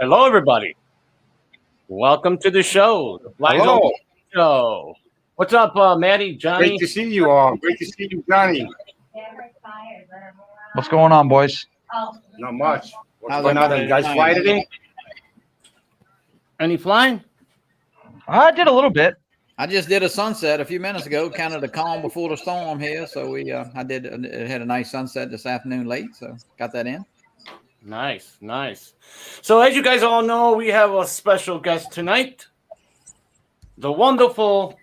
Hello, everybody. Welcome to the show, the Flyzone Show. What's up, Maddie, Johnny? Great to see you all. Great to see you, Johnny. What's going on, boys? Not much. What's going on? You guys fly today? Any flying? I did a little bit. I just did a sunset a few minutes ago, kind of the calm before the storm here. So I had a nice sunset this afternoon late, so got that in. Nice, nice. So as you guys all know, we have a special guest tonight. The wonderful,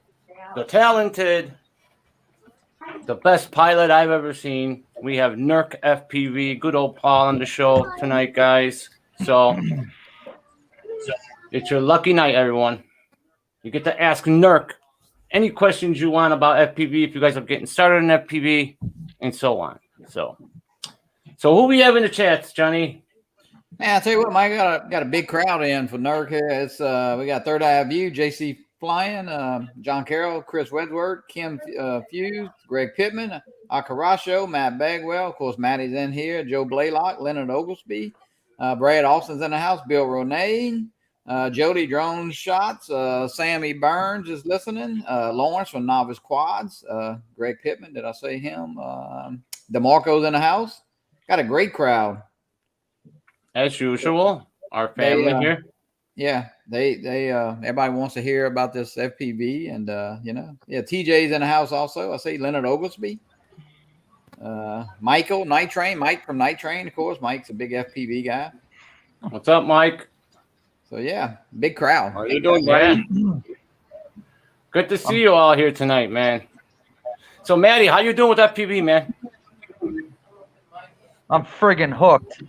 the talented, the best pilot I've ever seen. We have NURK FPV, good old Paul on the show tonight, guys. So it's your lucky night, everyone. You get to ask NURK any questions you want about FPV if you guys are getting started in FPV and so on. So who we have in the chats, Johnny? Man, I tell you what, Mike, got a big crowd in for NURK here. It's we got Third Eye View, JC Flying, John Carroll, Chris Wedgworth, Kim Fuse, Greg Pittman, Akarasho, Matt Bagwell, of course, Matty's in here, Joe Blaylock, Leonard Oglesby, Brad Austin's in the house, Bill Ronay, Jody Drone Shots, Sammy Burns is listening, Lawrence from Novice Quads, Greg Pittman, did I say him? DeMarco's in the house. Got a great crowd. As usual, our family here. Yeah, they everybody wants to hear about this FPV, and TJ's in the house also. I see Leonard Oglesby, Michael Night Train, Mike from Night Train, of course. Mike's a big FPV guy. What's up, Mike? So yeah, big crowd. How you doing, buddy? Good to see you all here tonight, man. So, Maddie, how you doing with FPV, man? I'm friggin' hooked.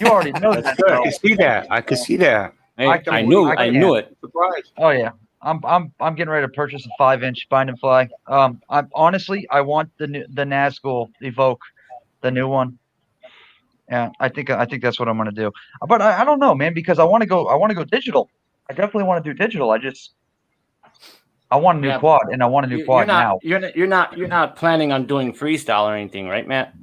You already know that. I can see that. I can see that. Hey, I knew it. Surprise. Oh yeah, I'm getting ready to purchase a 5-inch bind and fly. I want the Nazgul Evoke, the new one. Yeah, I think that's what I'm gonna do. But I don't know, man, because I want to go digital. I definitely want to do digital. I want a new quad, and I want a new quad now. You're not planning on doing freestyle or anything, right, Matt?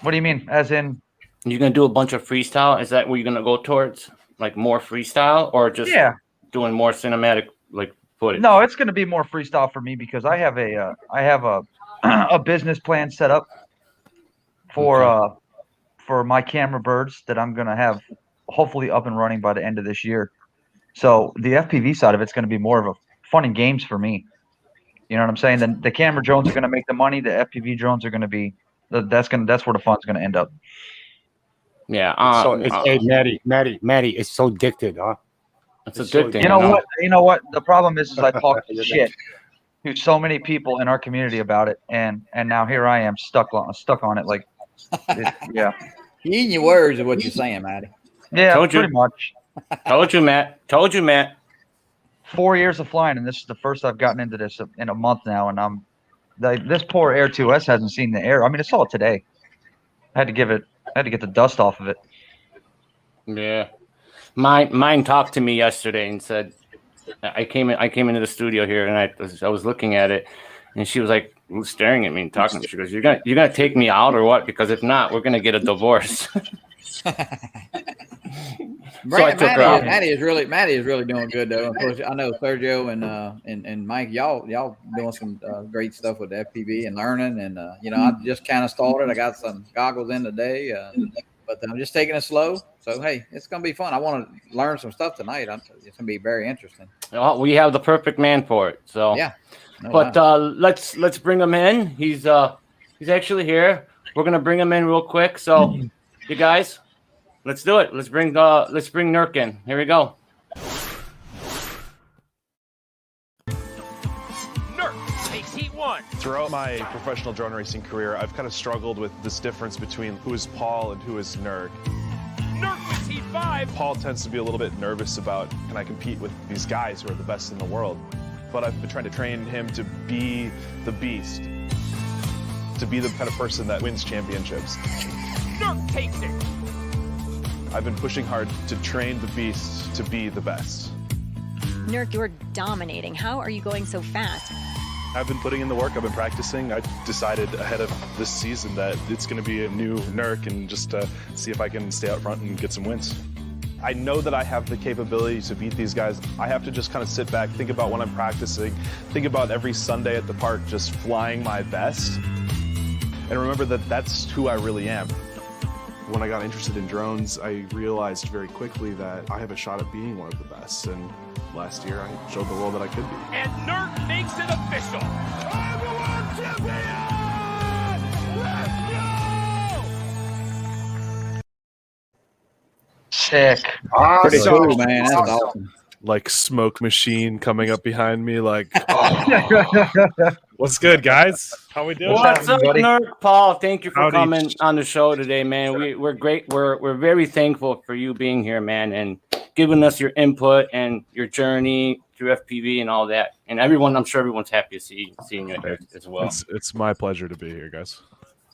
What do you mean? As in, you're gonna do a bunch of freestyle? Is that what you're gonna go towards? Like more freestyle, or just doing more cinematic like footage? No, it's gonna be more freestyle for me because I have a business plan set up for my camera birds that I'm gonna have hopefully up and running by the end of this year. So the FPV side of it's gonna be more of a fun and games for me. You know what I'm saying? Then the camera drones are gonna make the money. The FPV drones are gonna be that's where the fun's gonna end up. Yeah. Hey, Maddie, it's so addicted, huh? It's addicting. You know what? The problem is I talk shit to so many people in our community about it, and now here I am stuck on it. Like, yeah. You eating your words of what you're saying, Matty. Yeah, pretty much. Told you, Matt. 4 years of flying, and this is the first I've gotten into this in a month now, and this poor Air 2S hasn't seen the air. I mean, I saw it today. I had to get the dust off of it. Yeah, mine talked to me yesterday and said, I came into the studio here and I was looking at it, and she was like staring at me and talking. She goes, "You're gonna take me out or what? Because if not, we're gonna get a divorce." Matty is really doing good though. Of course, I know Sergio and Mike, y'all doing some great stuff with the FPV and learning. And I just kind of started. I got some goggles in today, but I'm just taking it slow. So hey, it's gonna be fun. I want to learn some stuff tonight. It's gonna be very interesting. Well, we have the perfect man for it. So yeah. Let's bring him in. He's actually here. We're gonna bring him in real quick. So you guys. Let's do it. Let's bring NURK in. Here we go. NURK takes heat one. Throughout my professional drone racing career, I've kind of struggled with this difference between who is Paul and who is NURK. NURK with heat 5. Paul tends to be a little bit nervous about, can I compete with these guys who are the best in the world? But I've been trying to train him to be the beast, to be the kind of person that wins championships. NURK takes it. I've been pushing hard to train the beast to be the best. NURK, you're dominating. How are you going so fast? I've been putting in the work. I've been practicing. I decided ahead of this season that it's going to be a new NURK and just see if I can stay out front and get some wins. I know that I have the capability to beat these guys. I have to just kind of sit back, think about when I'm practicing, think about every Sunday at the park just flying my best, and remember that that's who I really am. When I got interested in drones, I realized very quickly that I have a shot at being one of the best, and last year I showed the world that I could be. And NURK makes it official. I'm the world champion! Let's go! Sick. Pretty Awesome. cool, man. That's awesome. Like smoke machine coming up behind me, like, what's good, guys? How we doing? What's up, buddy? NURK? Paul, thank you for Howdy. coming on the show today, man. We're great. We're very thankful for you being here, man, and giving us your input and your journey through FPV and all that. And everyone, I'm sure everyone's happy to seeing you here as well. It's my pleasure to be here, guys.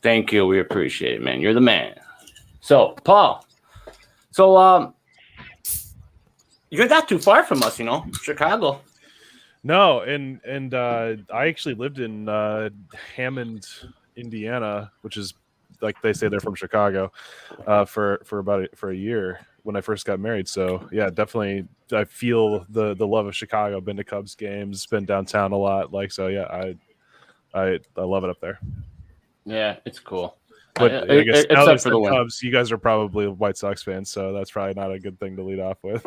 Thank you. We appreciate it, man. You're the man. So, Paul, you're not too far from us, Chicago. No, and I actually lived in Hammond, Indiana, which is like they say they're from Chicago, for a year when I first got married. So yeah, definitely I feel the love of Chicago. Been to Cubs games, been downtown a lot. Like, so yeah, I love it up there. Yeah, it's cool. But I guess now except for the win. Cubs, you guys are probably White Sox fans, so that's probably not a good thing to lead off with.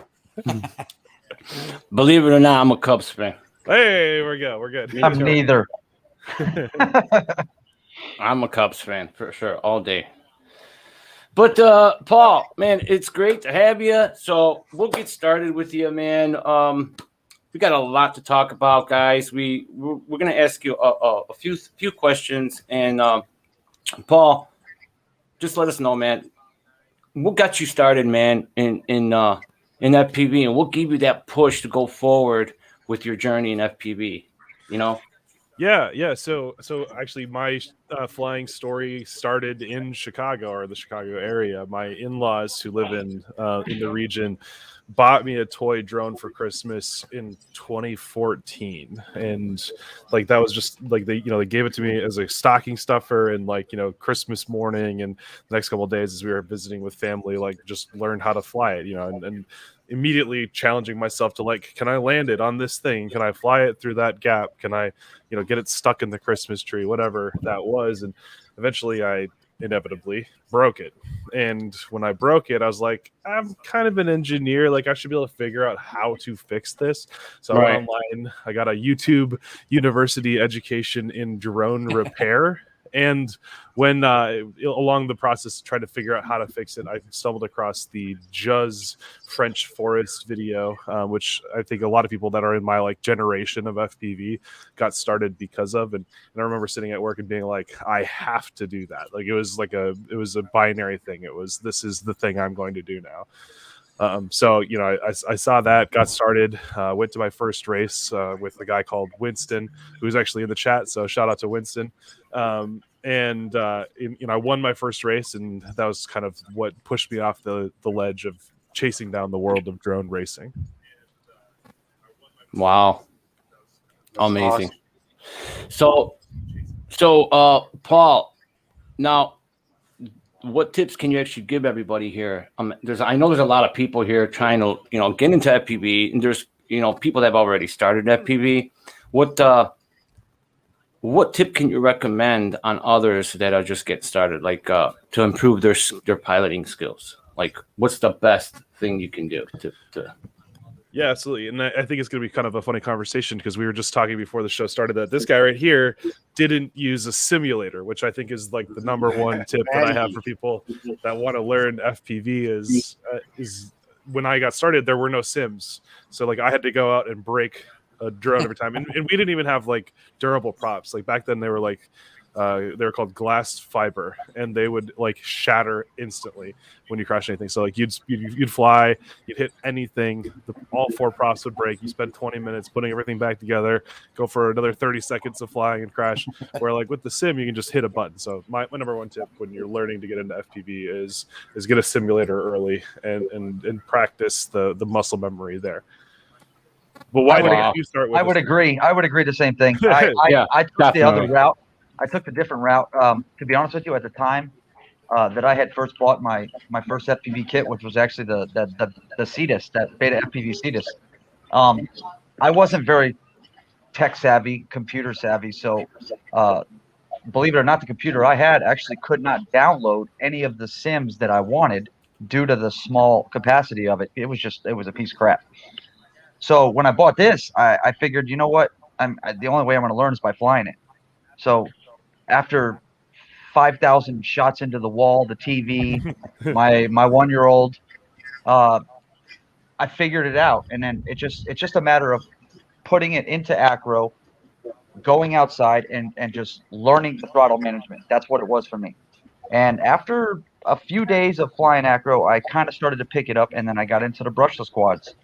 Believe it or not, I'm a Cubs fan. Hey, we're good. I'm neither. I'm a Cubs fan for sure, all day. But Paul, man, it's great to have you. So we'll get started with you, man. We got a lot to talk about, guys. We're gonna ask you a few questions, and Paul, just let us know, man. What got you started, man, in FPV, and what gave you that push to go forward with your journey in FPV? Yeah. So actually, my flying story started in Chicago or the Chicago area. My in-laws who live in the region bought me a toy drone for Christmas in 2014, and like that was just like they gave it to me as a stocking stuffer, and Christmas morning and the next couple of days as we were visiting with family, like just learned how to fly it, and immediately challenging myself to can I land it on this thing? Can I fly it through that gap? Can I, get it stuck in the Christmas tree, whatever that was. And eventually I inevitably broke it. And when I broke it, I was like, I'm kind of an engineer. Like I should be able to figure out how to fix this. So I went online, I got a YouTube university education in drone repair. And when along the process trying to figure out how to fix it, I stumbled across the Juz French Forest video, which I think a lot of people that are in my generation of FPV got started because of. And I remember sitting at work and being like, I have to do that. Like it was a binary thing. It was, this is the thing I'm going to do now. So I saw that, got started, went to my first race with a guy called Winston, who's actually in the chat. So shout out to Winston. And I won my first race, and that was kind of what pushed me off the ledge of chasing down the world of drone racing. Wow. Amazing. Awesome. So Paul, now what tips can you actually give everybody here? I know there's a lot of people here trying to, get into FPV, and there's, people that have already started FPV. What tip can you recommend on others that are just getting started, to improve their piloting skills? Like, what's the best thing you can do to Yeah, absolutely. And I think it's going to be kind of a funny conversation because we were just talking before the show started that this guy right here didn't use a simulator, which I think is the number one tip that I have for people that want to learn FPV is when I got started, there were no sims. So I had to go out and break a drone every time. And we didn't even have durable props. Back then they were they were called glass fiber, and they would shatter instantly when you crash anything. So you'd fly, you'd hit anything, all four props would break. You spend 20 minutes putting everything back together, go for another 30 seconds of flying and crash. Where with the sim, you can just hit a button. So my number one tip when you're learning to get into FPV is get a simulator early and practice the muscle memory there. But why did you start with? I would agree the same thing. I took the other route. I took the different route. To be honest with you, at the time, that I had first bought my first FPV kit, which was actually the Cedar, that Beta FPV Cedar. I wasn't very tech savvy, computer savvy, so believe it or not, the computer I had actually could not download any of the sims that I wanted due to the small capacity of it. It was a piece of crap. So when I bought this, I figured, you know what? The only way I'm going to learn is by flying it. So after 5,000 shots into the wall, the TV, my 1-year-old, I figured it out, and then it's just a matter of putting it into acro, going outside, and just learning the throttle management. That's what it was for me. And after a few days of flying acro, I kind of started to pick it up, and then I got into the brushless quads.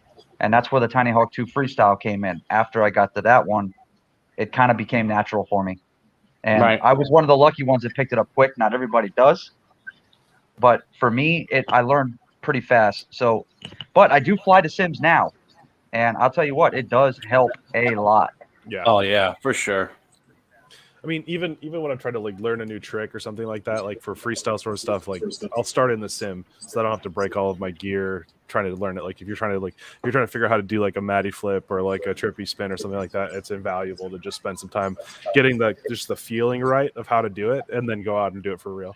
And that's where the Tiny Hawk 2 Freestyle came in. After I got to that one, it kind of became natural for me. And I was one of the lucky ones that picked it up quick. Not everybody does. But for me, I learned pretty fast. So, but I do fly the sims now. And I'll tell you what, it does help a lot. Yeah. Oh, yeah, for sure. I mean, even when I'm trying to like learn a new trick or something like that, like for freestyle sort of stuff, like I'll start in the sim so I don't have to break all of my gear trying to learn it. Like if you're trying to figure out how to do like a Matty flip or like a trippy spin or something like that, it's invaluable to just spend some time getting just the feeling right of how to do it and then go out and do it for real.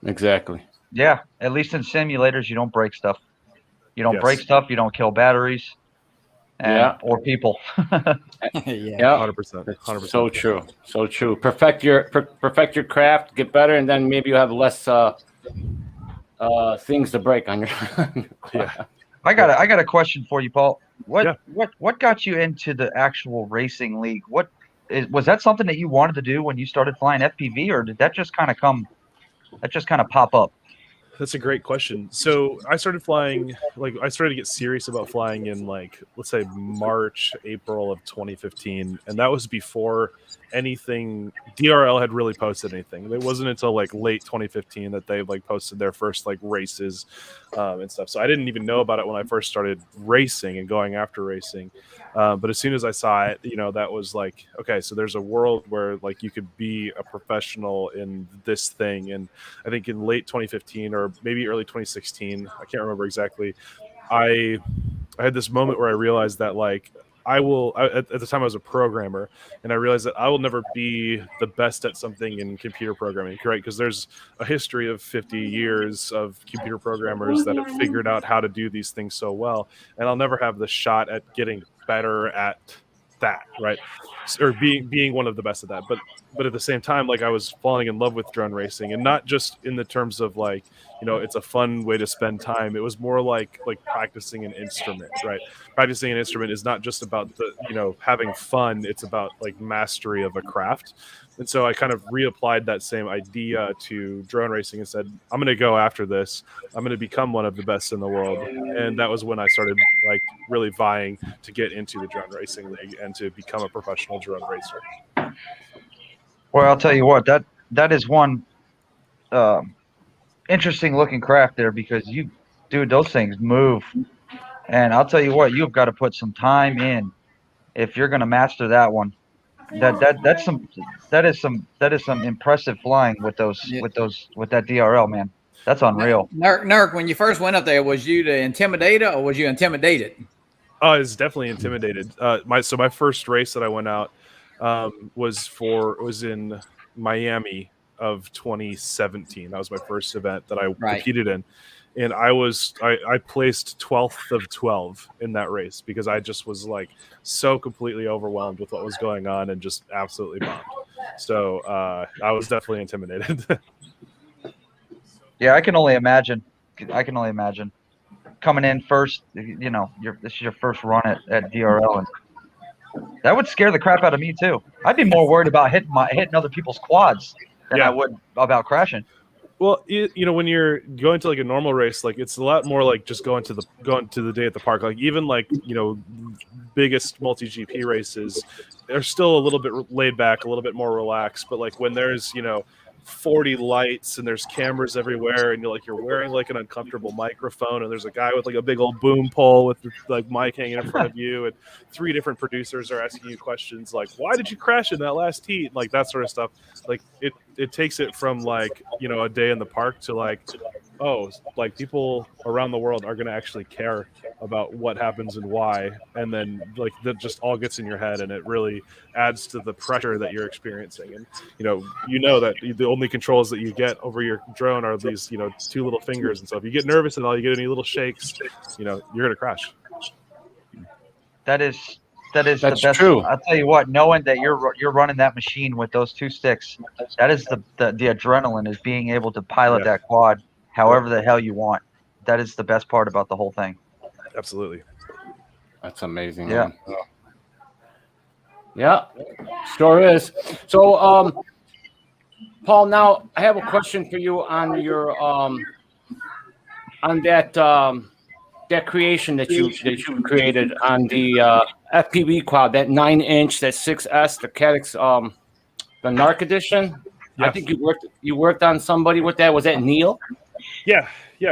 Exactly. Yeah, at least in simulators, you don't break stuff. You don't break stuff. You don't kill batteries. Or people. Yeah, 100%. So true. So true. Perfect your craft, get better, and then maybe you have less things to break on your. Yeah. I got a question for you, Paul. What got you into the actual racing league? Was that something that you wanted to do when you started flying FPV, or did that just kind of pop up? That's a great question. So I started flying, I started to get serious about flying in let's say March, April of 2015. And that was before anything, DRL had really posted anything. It wasn't until late 2015 that they posted their first races and stuff. So I didn't even know about it when I first started racing and going after racing. But as soon as I saw it, that was okay, so there's a world where you could be a professional in this thing. And I think in late 2015 or maybe early 2016, I can't remember exactly, I had this moment where I realized that at the time I was a programmer, and I realized that I will never be the best at something in computer programming, right? Because there's a history of 50 years of computer programmers that have figured out how to do these things so well, and I'll never have the shot at getting better at that, right? Or being one of the best at that. But at the same time, I was falling in love with drone racing, and not just in the terms of it's a fun way to spend time. It was more like practicing an instrument, right? Practicing an instrument is not just about having fun. It's about mastery of a craft. And so I kind of reapplied that same idea to drone racing and said, I'm going to go after this. I'm going to become one of the best in the world. And that was when I started really vying to get into the drone racing league and to become a professional drone racer. Well, I'll tell you what, that is one interesting looking craft there, because those things move. And I'll tell you what, you've got to put some time in if you're going to master that one. That is some impressive flying with that DRL, man. That's unreal. NURK, when you first went up there, was you the intimidator or was you intimidated? Oh, I was definitely intimidated. My first race that I went out was in Miami of 2017. That was my first event that I competed in. And I placed 12th of 12 in that race because I just was so completely overwhelmed with what was going on and just absolutely bummed. So I was definitely intimidated. Yeah, I can only imagine. Coming in first, this is your first run at DRL, and that would scare the crap out of me too. I'd be more worried about hitting other people's quads than I would about crashing. Well, when you're going to a normal race, it's a lot more just going to the day at the park. Even biggest multi GP races, they're still a little bit laid back, a little bit more relaxed. But when there's 40 lights and there's cameras everywhere, and you're wearing like an uncomfortable microphone, and there's a guy with like a big old boom pole with like mic hanging in front of you, and 3 different producers are asking you questions like, why did you crash in that last heat, like that sort of stuff. Like it takes it from like, you know, a day in the park to like, oh, like people around the world are going to actually care about what happens and why, and then like that just all gets in your head, and it really adds to the pressure that you're experiencing. And you know that the only controls that you get over your drone are these 2 little fingers, and so if you get nervous at all, you get any little shakes, you're gonna crash. That's That's the best. true. I'll tell you what, knowing that you're running that machine with those 2 sticks, that is the adrenaline, is being able to pilot that quad however the hell you want. That is the best part about the whole thing. Absolutely. That's amazing. Yeah. Man. Yeah, sure is. So, Paul, now I have a question for you on your on that that creation that you created on the FPV quad, that 9-inch, that 6S, the Caddx, the NURK edition. Yeah. I think you worked on somebody with that. Was that Neil? Yeah.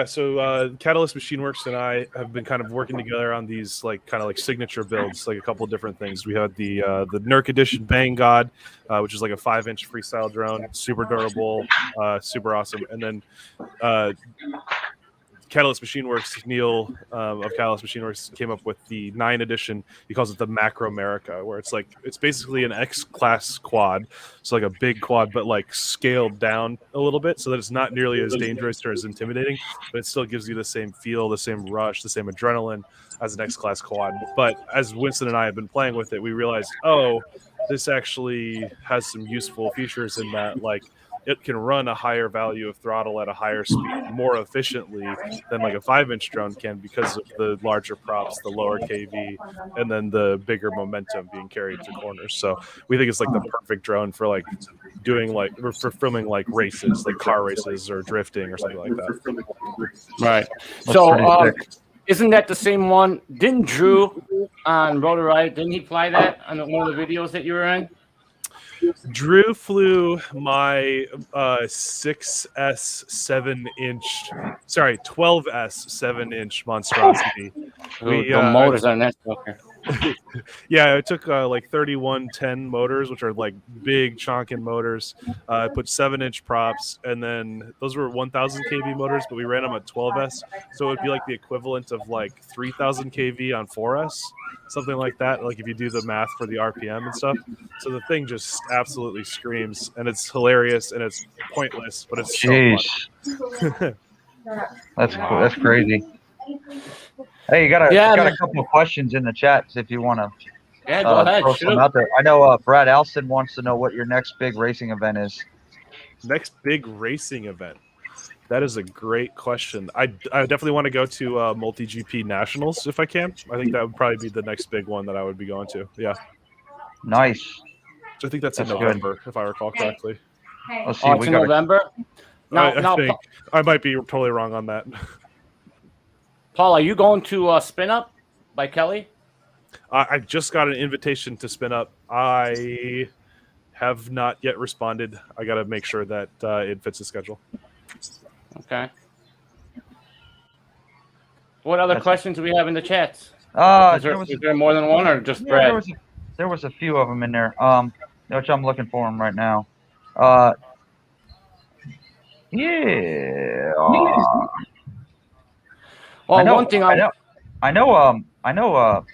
So Catalyst Machine Works and I have been kind of working together on these kind of signature builds, like a couple of different things. We had the NURK edition Bang God, which is like a 5-inch freestyle drone, super durable, super awesome. And then Catalyst Machine Works, Neil of Catalyst Machine Works, came up with the 9 edition. He calls it the Macro America, where it's basically an X-class quad, so like a big quad, but scaled down a little bit, so that it's not nearly as dangerous or as intimidating, but it still gives you the same feel, the same rush, the same adrenaline as an X-class quad. But as Winston and I have been playing with it, we realized, this actually has some useful features in that, it can run a higher value of throttle at a higher speed more efficiently than a 5-inch drone can, because of the larger props, the lower KV, and then the bigger momentum being carried to corners. So we think it's the perfect drone for doing for filming races, like car races or drifting or something like that. Right. So isn't that the same one? Didn't Drew on Rotor Ride, didn't he fly that on one of the videos that you were in? Drew flew my 6S 7-inch, sorry, 12S 7-inch monstrosity. The motors on that sucker. Yeah, it took 3110 motors, which are big chonking motors. I put 7-inch props, and then those were 1000 kV motors, but we ran them at 12S, so it would be the equivalent of 3000 kV on 4S, something like that. If you do the math for the RPM and stuff. So the thing just absolutely screams, and it's hilarious, and it's pointless, but it's so fun. That's cool. That's crazy. Hey, you got a couple of questions in the chat if you want to. Yeah, go ahead. Throw some out there. I know Brad Alston wants to know what your next big racing event is. Next big racing event. That is a great question. I definitely want to go to Multi-GP Nationals if I can. I think that would probably be the next big one that I would be going to. Yeah. Nice. So I think that's in November, if I recall correctly. Let's see. It's in November? I think I might be totally wrong on that. Paul, are you going to Spinup by Kelly? I just got an invitation to Spinup. I have not yet responded. I got to make sure that it fits the schedule. Okay. What other questions do we have in the chats? Is there more than one, or just Brad? There was a few of them in there, which I'm looking for them right now. Yeah. Well, I know.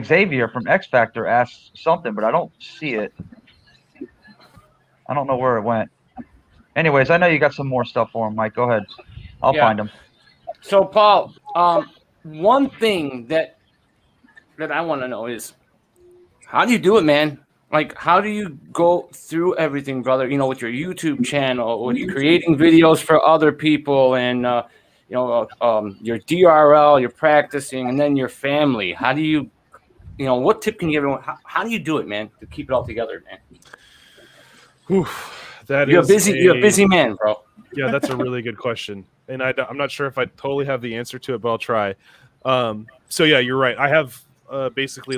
Xavier from X Factor asked something, but I don't see it. I don't know where it went. Anyways, I know you got some more stuff for him, Mike. Go ahead. I'll find him. So, Paul, one thing that I want to know is, how do you do it, man? How do you go through everything, brother? With your YouTube channel, with creating videos for other people, and your DRL, you're practicing, and then your family. How do you, what tip can you give everyone? How do you do it, man, to keep it all together, man? You're a busy man, bro. Yeah, that's a really good question, and I'm not sure if I totally have the answer to it, but I'll try. So yeah, you're right. I have basically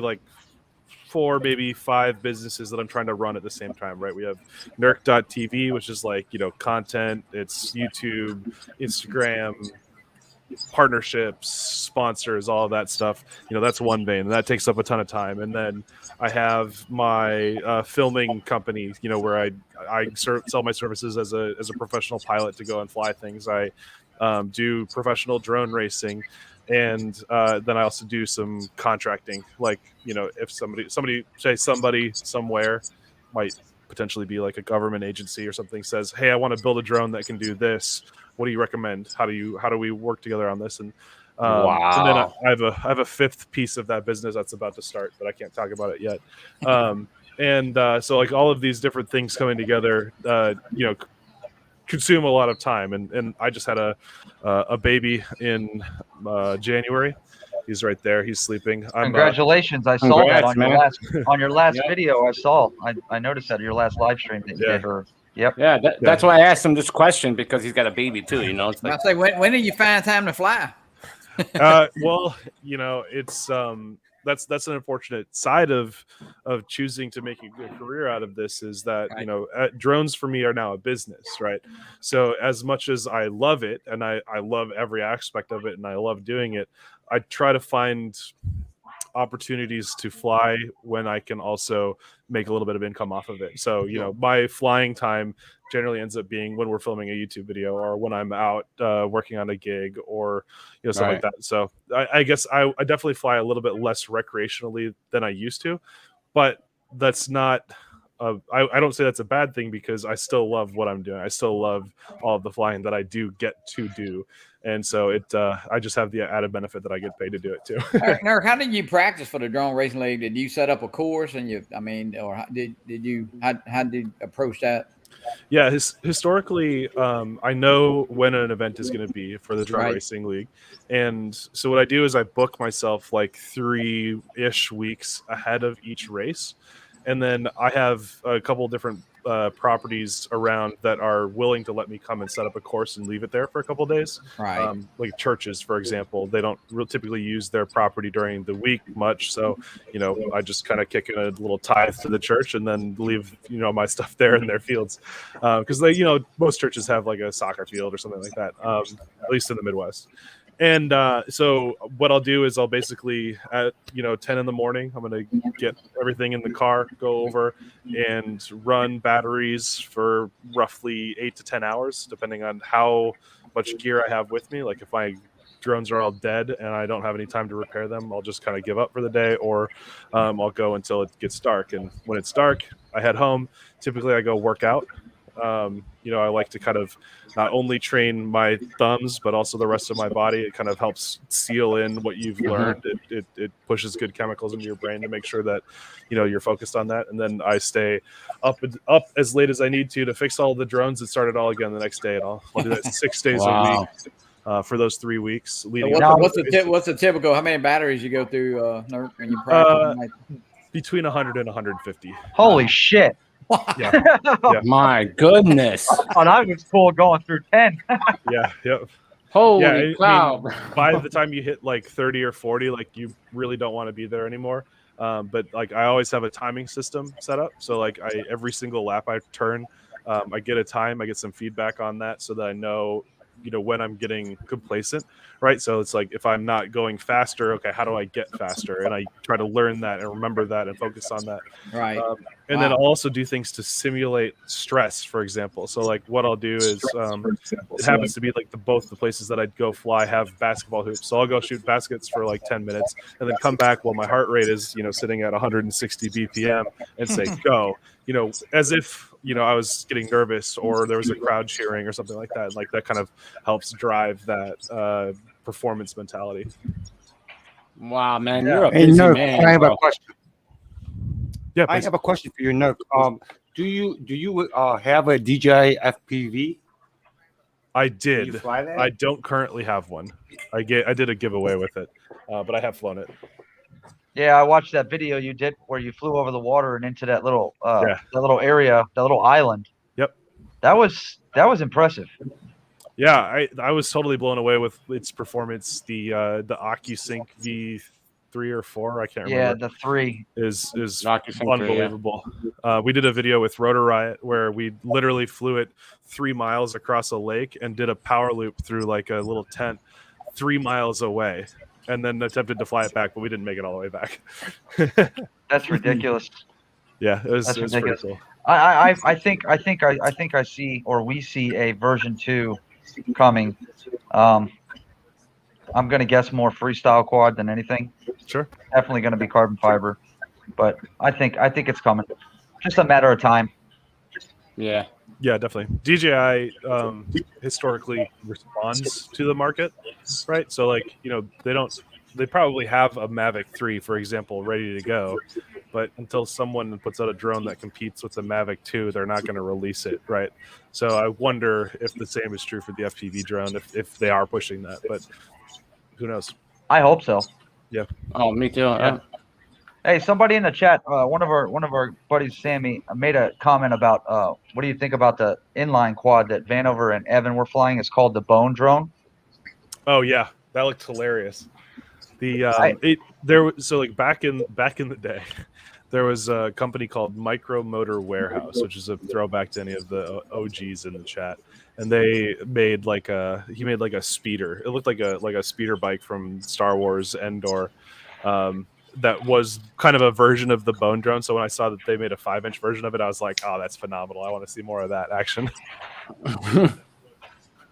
4, maybe 5 businesses that I'm trying to run at the same time, right? We have NURK.TV, which is like, content. It's YouTube, Instagram, partnerships, sponsors, all of that stuff. That's one vein, and that takes up a ton of time. And then I have my filming company, where I sell my services as a professional pilot to go and fly things. I do professional drone racing, and then I also do some contracting. Like, if somebody somewhere might potentially be like a government agency or something, says, hey, I want to build a drone that can do this. What do you recommend? How do we work together on this? And and then I have a 5th piece of that business that's about to start, but I can't talk about it yet. So like all of these different things coming together, consume a lot of time. And I just had a baby in January. He's right there. He's sleeping. Congratulations! I saw that on your last Yeah. video. I noticed that your last live stream that you did. Or yep. Yeah, that's why I asked him this question, because he's got a baby too. It's like, I say, when do you find time to fly? Well, it's that's an unfortunate side of choosing to make a good career out of this, is that drones for me are now a business, right? So as much as I love it, and I love every aspect of it, and I love doing it, I try to find opportunities to fly when I can also make a little bit of income off of it. So, my flying time generally ends up being when we're filming a YouTube video, or when I'm out working on a gig, or stuff like that. So I guess I definitely fly a little bit less recreationally than I used to, but that's not I don't say that's a bad thing, because I still love what I'm doing. I still love all of the flying that I do get to do. And so I just have the added benefit that I get paid to do it too. Nurk, how did you practice for the Drone Racing League? Did you set up a course, and or how did you approach that? Yeah, historically, I know when an event is going to be for the Drone Racing League. And so what I do is I book myself like 3-ish weeks ahead of each race. And then I have a couple different properties around that are willing to let me come and set up a course and leave it there for a couple days. Right. Like churches, for example, they don't typically use their property during the week much. So, I just kind of kick in a little tithe to the church and then leave, my stuff there in their fields. Because most churches have like a soccer field or something like that, at least in the Midwest. And so what I'll do is I'll basically at 10 in the morning, I'm going to get everything in the car, go over and run batteries for roughly 8 to 10 hours, depending on how much gear I have with me. Like if my drones are all dead and I don't have any time to repair them, I'll just kind of give up for the day, or I'll go until it gets dark. And when it's dark, I head home. Typically I go work out. I like to kind of not only train my thumbs, but also the rest of my body. It kind of helps seal in what you've learned. It pushes good chemicals into your brain to make sure that, you're focused on that. And then I stay up as late as I need to fix all the drones and start it all again the next day. And I'll do that 6 days a week for those 3 weeks. What's the typical, how many batteries you go through, Nurk, when you practice? Between 100 and 150. Holy shit. Yeah. My goodness. Oh, that was cool going through 10. Yep. Holy cow. By the time you hit like 30 or 40, like you really don't want to be there anymore. But like I always have a timing system set up. So like every single lap I turn, I get a time, I get some feedback on that so that I know, when I'm getting complacent, right? So it's like, if I'm not going faster, okay, how do I get faster? And I try to learn that and remember that and focus on that. Right. And then I'll also do things to simulate stress, for example. So like what I'll do is it happens to be like both the places that I'd go fly have basketball hoops. So I'll go shoot baskets for like 10 minutes and then come back while my heart rate is, sitting at 160 BPM and say, go, as if, I was getting nervous or there was a crowd cheering or something like that. And like that kind of helps drive that performance mentality. Wow, man. You're a busy man. I have a question. Yeah, I have a question for you, Nurk. Do you have a DJI FPV? I did. You fly that? I don't currently have one. I did a giveaway with it, but I have flown it. Yeah, I watched that video you did where you flew over the water and into that little area, that little island. Yep. That was impressive. Yeah, I was totally blown away with its performance. The OcuSync 3 or 4, I can't Yeah, remember. the 3 is Rocky Center, yeah. unbelievable. We did a video with Rotor Riot where we literally flew it 3 miles across a lake and did a power loop through like a little tent 3 miles away, and then attempted to fly it back, but we didn't make it all the way back. That's ridiculous. Yeah, it was pretty ridiculous. cool. I think I see, or we see, a version 2 coming. I'm gonna guess more freestyle quad than anything. Sure. Definitely gonna be carbon fiber, but I think it's coming. Just a matter of time. Yeah. Yeah, definitely. DJI historically responds to the market, right? So like, they probably have a Mavic 3, for example, ready to go, but until someone puts out a drone that competes with the Mavic 2, they're not going to release it, right? So I wonder if the same is true for the FPV drone, if they are pushing that, but who knows? I hope so. Yeah. Oh, me too. Yeah. Hey, somebody in the chat, one of our buddies, Sammy, made a comment about what do you think about the inline quad that Vanover and Evan were flying? It's called the Bone Drone. Oh yeah, that looked hilarious. So like back in the day, there was a company called Micro Motor Warehouse, which is a throwback to any of the OGs in the chat, and he made like a speeder. It looked like a speeder bike from Star Wars Endor. That was kind of a version of the Bone Drone. So when I saw that they made a 5-inch version of it, I was like, oh, that's phenomenal. I want to see more of that action.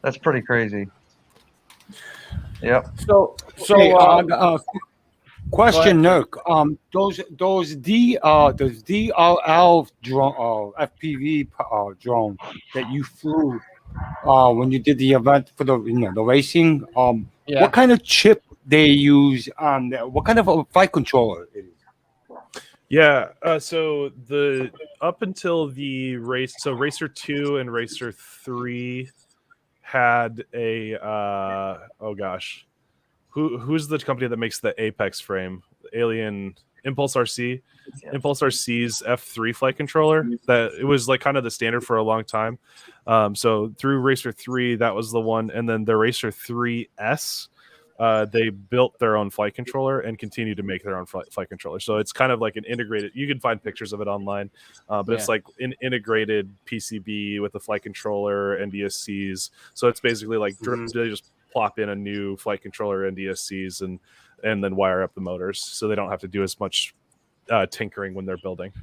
That's pretty crazy. Yep. So question, NURK. Those DRL drone, FPV drone that you flew when you did the event for the racing. Yeah. What kind of chip they use on there? What kind of a flight controller it is? Yeah, so up until the race, so Racer 2 and Racer 3 had a who's the company that makes the Apex frame? Alien Impulse RC. Yeah. Impulse RC's F3 flight controller. That it was like kind of the standard for a long time. So through Racer 3, that was the one, and then the Racer 3S. They built their own flight controller and continue to make their own flight controller. So it's kind of like an integrated, you can find pictures of it online, but it's like an integrated PCB with a flight controller, NDSCs. So it's basically like they just plop in a new flight controller, NDSCs, and then wire up the motors. So they don't have to do as much tinkering when they're building.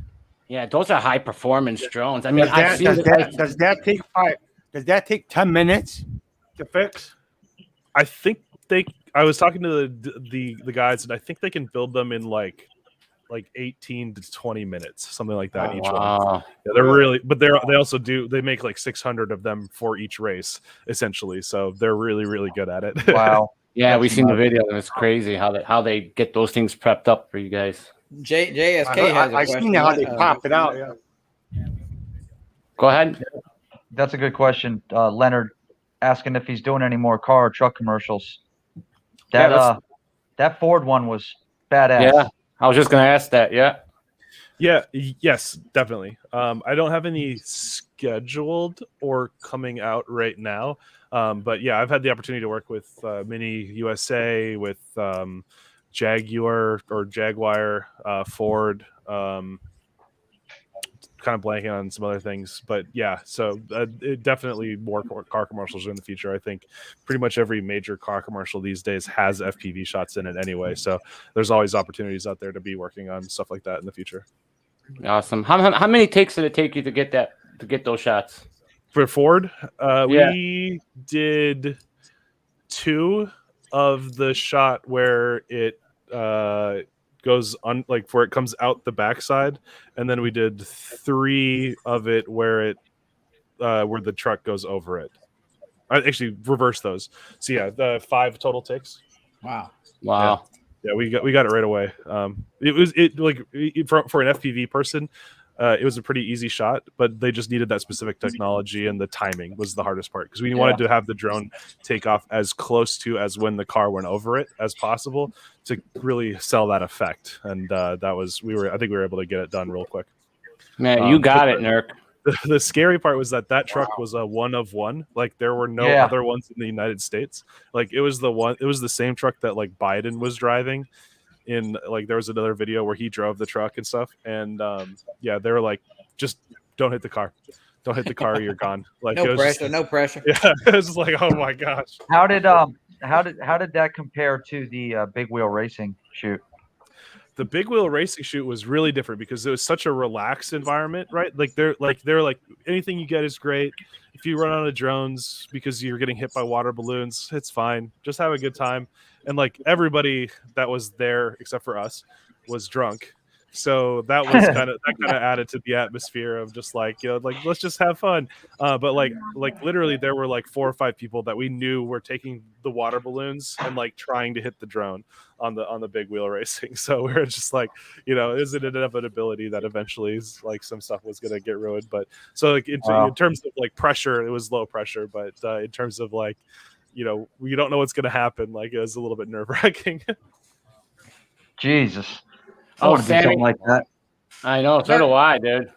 Yeah, those are high performance drones. I mean, does that take 10 minutes to fix? I think I was talking to the guys, and I think they can build them in like 18 to 20 minutes, something like that. Each one. Yeah, they're really, but they also they make like 600 of them for each race, essentially. So they're really, really good at it. Wow. Yeah, we've seen the video, and it's crazy how they get those things prepped up for you guys. JSK has a question. I seen how they pop it out. Yeah. Go ahead. That's a good question. Leonard asking if he's doing any more car or truck commercials. That Ford one was badass. Yeah, I was just gonna ask that. Yeah. Yeah. Yes, definitely. I don't have any scheduled or coming out right now, but yeah, I've had the opportunity to work with Mini USA, with Jaguar, Ford. Kind of blanking on some other things, but yeah, so definitely more car commercials in the future. I think pretty much every major car commercial these days has FPV shots in it anyway, so there's always opportunities out there to be working on stuff like that in the future. Awesome. How many takes did it take you to get those shots for Ford? We did 2 of the shot where it goes on, like where it comes out the backside, and then we did 3 of it where the truck goes over it. I actually reversed those. So yeah, the 5 total takes. Wow. Yeah, we got it right away. For an FPV person, it was a pretty easy shot, but they just needed that specific technology, and the timing was the hardest part, because we wanted to have the drone take off as close to as when the car went over it as possible to really sell that effect. And I think we were able to get it done real quick. Man, you got it, NURK. The scary part was that truck was a one of one. Like there were no other ones in the United States. Like it was the same truck that like Biden was driving in like there was another video where he drove the truck and stuff, and yeah, they were like, just don't hit the car. Don't hit the car or you're gone. Like No pressure, just, no pressure. yeah, it was just like, oh my gosh. How did that compare to the big wheel racing shoot? The big wheel racing shoot was really different because it was such a relaxed environment, right? Like they're like anything you get is great. If you run out of drones because you're getting hit by water balloons, it's fine. Just have a good time. And like everybody that was there except for us was drunk. So that was kind of added to the atmosphere of just like, you know, like let's just have fun. But like literally there were like 4 or 5 people that we knew were taking the water balloons and like trying to hit the drone on the big wheel racing. So we were just like, you know, is it an inevitability that eventually like some stuff was going to get ruined? But so like in terms of like pressure, it was low pressure. But in terms of like, you know, you don't know what's going to happen. Like it was a little bit nerve wracking. Jesus. I Oh, want to do Sammy. something like that. I know, so do I, dude.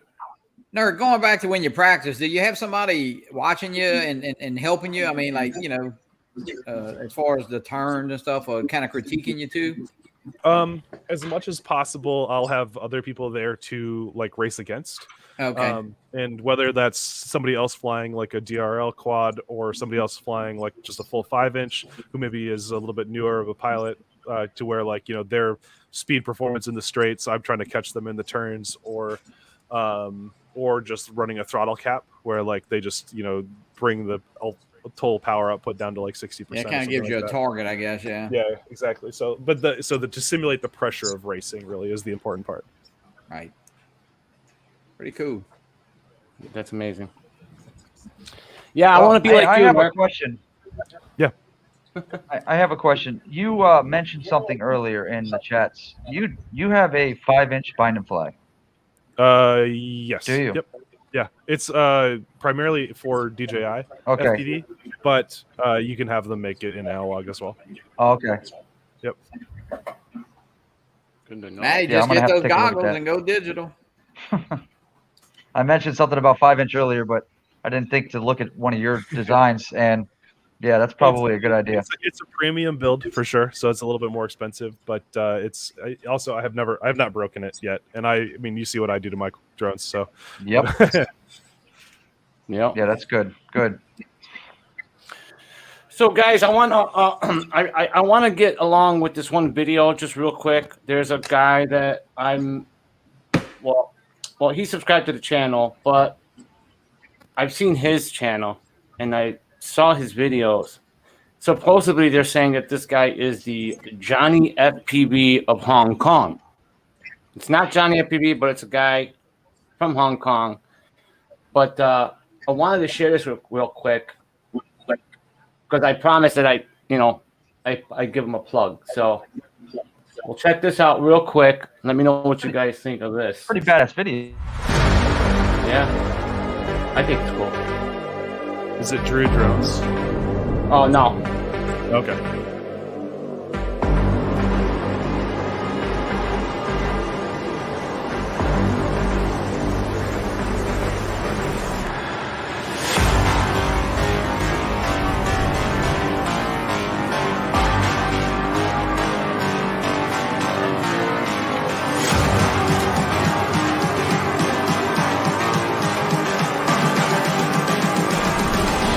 Nerd, going back to when you practice, do you have somebody watching you and helping you? I mean, like, you know, as far as the turns and stuff, or kind of critiquing you too? As much as possible, I'll have other people there to like race against. Okay. And whether that's somebody else flying like a DRL quad or somebody else flying like just a full 5-inch who maybe is a little bit newer of a pilot, to where like, you know, their speed performance in the straights, I'm trying to catch them in the turns, or just running a throttle cap where like they just, you know, bring the total power output down to like 60%. Yeah, it kind of gives you a target, I guess. Yeah. Yeah, exactly. So, but to simulate the pressure of racing really is the important part. Right. Pretty cool. That's amazing. Yeah, I want to be like I you. have Mark. a question. Yeah. I have a question. You mentioned something earlier in the chats. You have a 5-inch bind and fly. Yes. Do you? Yep. Yeah. It's primarily for DJI Okay. FPV, but you can have them make it in analog as well. Oh, okay. Yep. Good to know. Now you Yeah, just I'm gonna get have to those take a look at goggles that. and go digital. I mentioned something about 5-inch earlier, but I didn't think to look at one of your designs, and yeah, that's probably a good idea. It's a premium build for sure, so it's a little bit more expensive, but I have not broken it yet, and I mean you see what I do to my drones, so Yep. Yeah. Yeah, that's good. Good. So, guys, I want to I want to get along with this one video just real quick. There's a guy that he subscribed to the channel, but I've seen his channel and I saw his videos. Supposedly, they're saying that this guy is the Johnny FPV of Hong Kong. It's not Johnny FPV, but it's a guy from Hong Kong. But I wanted to share this real quick because I promised that I give him a plug. So we'll check this out real quick. Let me know what you guys think of this. Pretty badass video. Yeah, I think it's cool. is it Drew Drones? Oh no. Okay.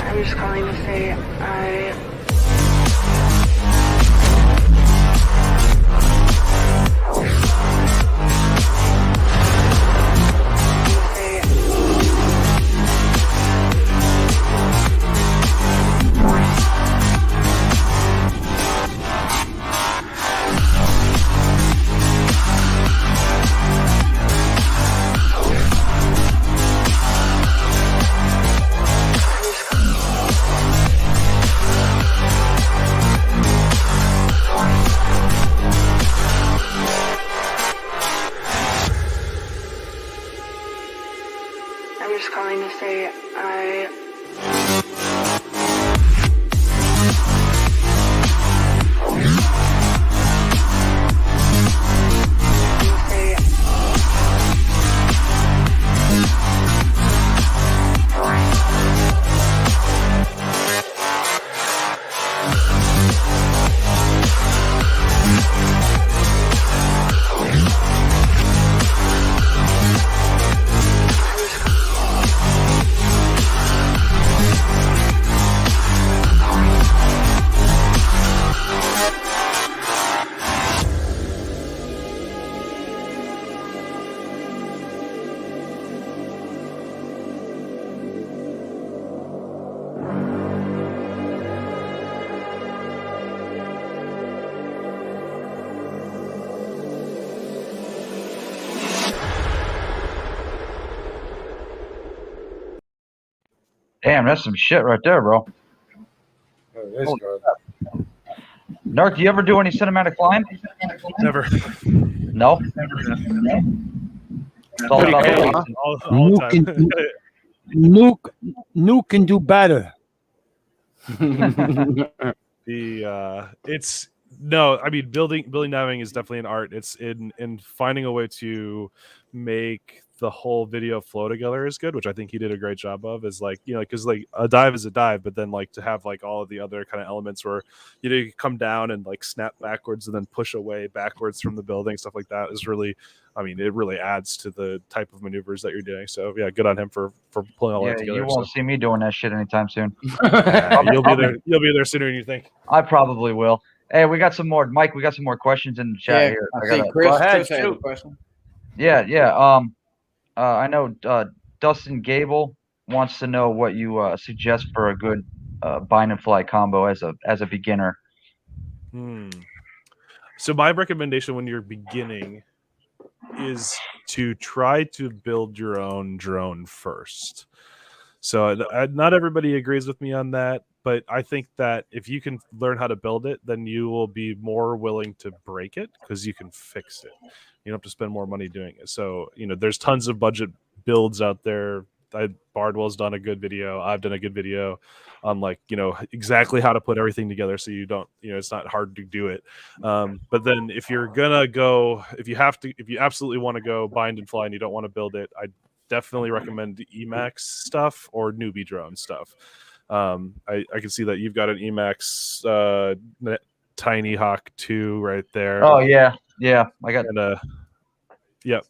I'm just calling to say I Damn, that's some shit right there, bro. Oh, that's good. Nurk, do you ever do any cinematic flying? Never. No. It's all Pretty about cool, the huh? All the time. Nuke can do better. It's no, I mean building diving is definitely an art. It's in finding a way to make the whole video flow together is good, which I think he did a great job of. Is like, because like a dive is a dive, but then like to have like all of the other kind of elements where you come down and like snap backwards and then push away backwards from the building, stuff like that is really, I mean, it really adds to the type of maneuvers that you're doing. So yeah, good on him for pulling all that together. You won't see me doing that shit anytime soon. You'll be there. You'll be there sooner than you think. I probably will. Hey, we got some more, Mike. We got some more questions in the chat here. I see Chris. Go ahead, Chris had a shoot. question. Yeah. I know Dustin Gable wants to know what you suggest for a good bind and fly combo as a beginner. So my recommendation when you're beginning is to try to build your own drone first. So not everybody agrees with me on that, but I think that if you can learn how to build it, then you will be more willing to break it because you can fix it. You don't have to spend more money doing it. So, there's tons of budget builds out there. Bardwell's done a good video. I've done a good video on exactly how to put everything together so you don't, it's not hard to do it. But then if you're gonna go, if you absolutely want to go bind and fly and you don't want to build it, I definitely recommend the Emax stuff or newbie drone stuff. I can see that you've got an Emax Tiny Hawk 2 right there. Oh yeah, I got.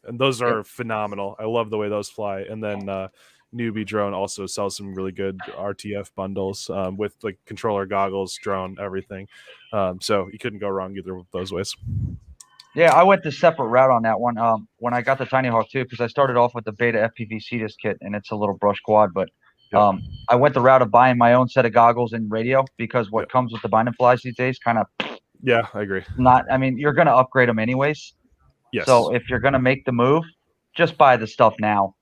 And those are phenomenal. I love the way those fly. And then Newbie Drone also sells some really good RTF bundles with like controller, goggles, drone, everything. So you couldn't go wrong either of those ways. Yeah, I went the separate route on that one. When I got the Tiny Hawk 2, because I started off with the Beta FPV Cedar kit, and it's a little brush quad, but I went the route of buying my own set of goggles and radio because what comes with the bind and flies these days kind of. Yeah, I agree. You're going to upgrade them anyways. Yes. So if you're going to make the move, just buy the stuff now.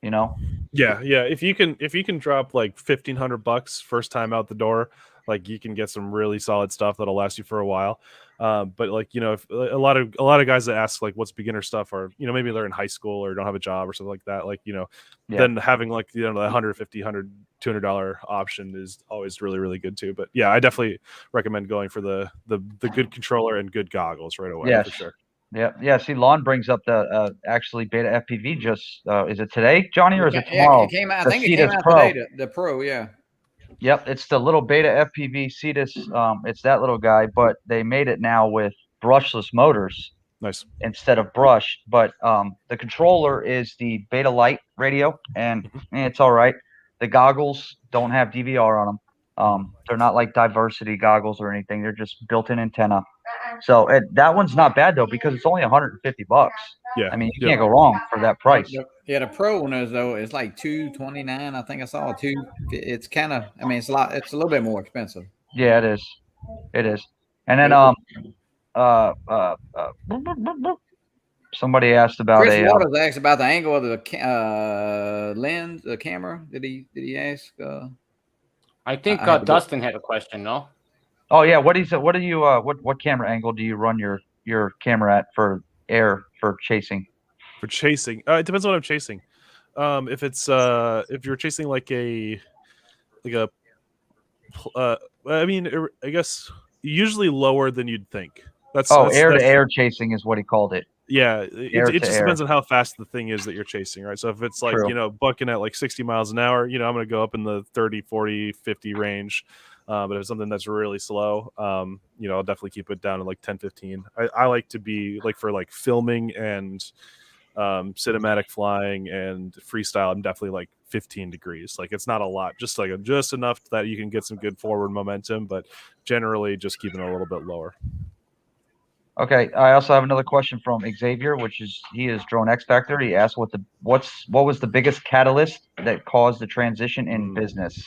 Yeah. If you can drop like $1,500 first time out the door, like you can get some really solid stuff that'll last you for a while. But like if a lot of guys that ask like what's beginner stuff are maybe they're in high school or don't have a job or something like that. Like then having like the $150, $100, $200 option is always really really good too. But yeah, I definitely recommend going for the good controller and good goggles right away for sure. Yeah. See, Lon brings up the actually Beta FPV. Just is it today, Johnny, or is it tomorrow? It came out. I think it came out today. The Pro, yeah. Yep, it's the little Beta FPV Cedar. It's that little guy, but they made it now with brushless motors. Nice. Instead of brush, but the controller is the Beta Lite radio, and it's all right. The goggles don't have DVR on them. They're not like Diversity goggles or anything. They're just built-in antenna. So that one's not bad though because it's only $150. Yeah, I mean you can't go wrong for that price. Yeah, the Pro one is though it's like $229. I think I saw $2. It's kind of. I mean, it's a little bit more expensive. Yeah, it is. And then somebody asked about Chris Waters asked about the angle of the lens, the camera. Did he ask? I think Dustin had a question. No. Oh yeah, what camera angle do you run your camera at for chasing? For chasing, it depends on what I'm chasing. If it's if you're chasing I guess usually lower than you'd think. That's air chasing is what he called it. Yeah, it just depends on how fast the thing is that you're chasing, right? So if it's like bucking at like 60 miles an hour, I'm going to go up in the 30, 40, 50 range. But if it's something that's really slow, I'll definitely keep it down to like 10, 15. I like to be like for like filming and cinematic flying and freestyle. I'm definitely like 15 degrees. Like it's not a lot, just enough that you can get some good forward momentum, but generally just keeping it a little bit lower. Okay. I also have another question from Xavier, he is Drone X Factor. He asked what was the biggest catalyst that caused the transition in business?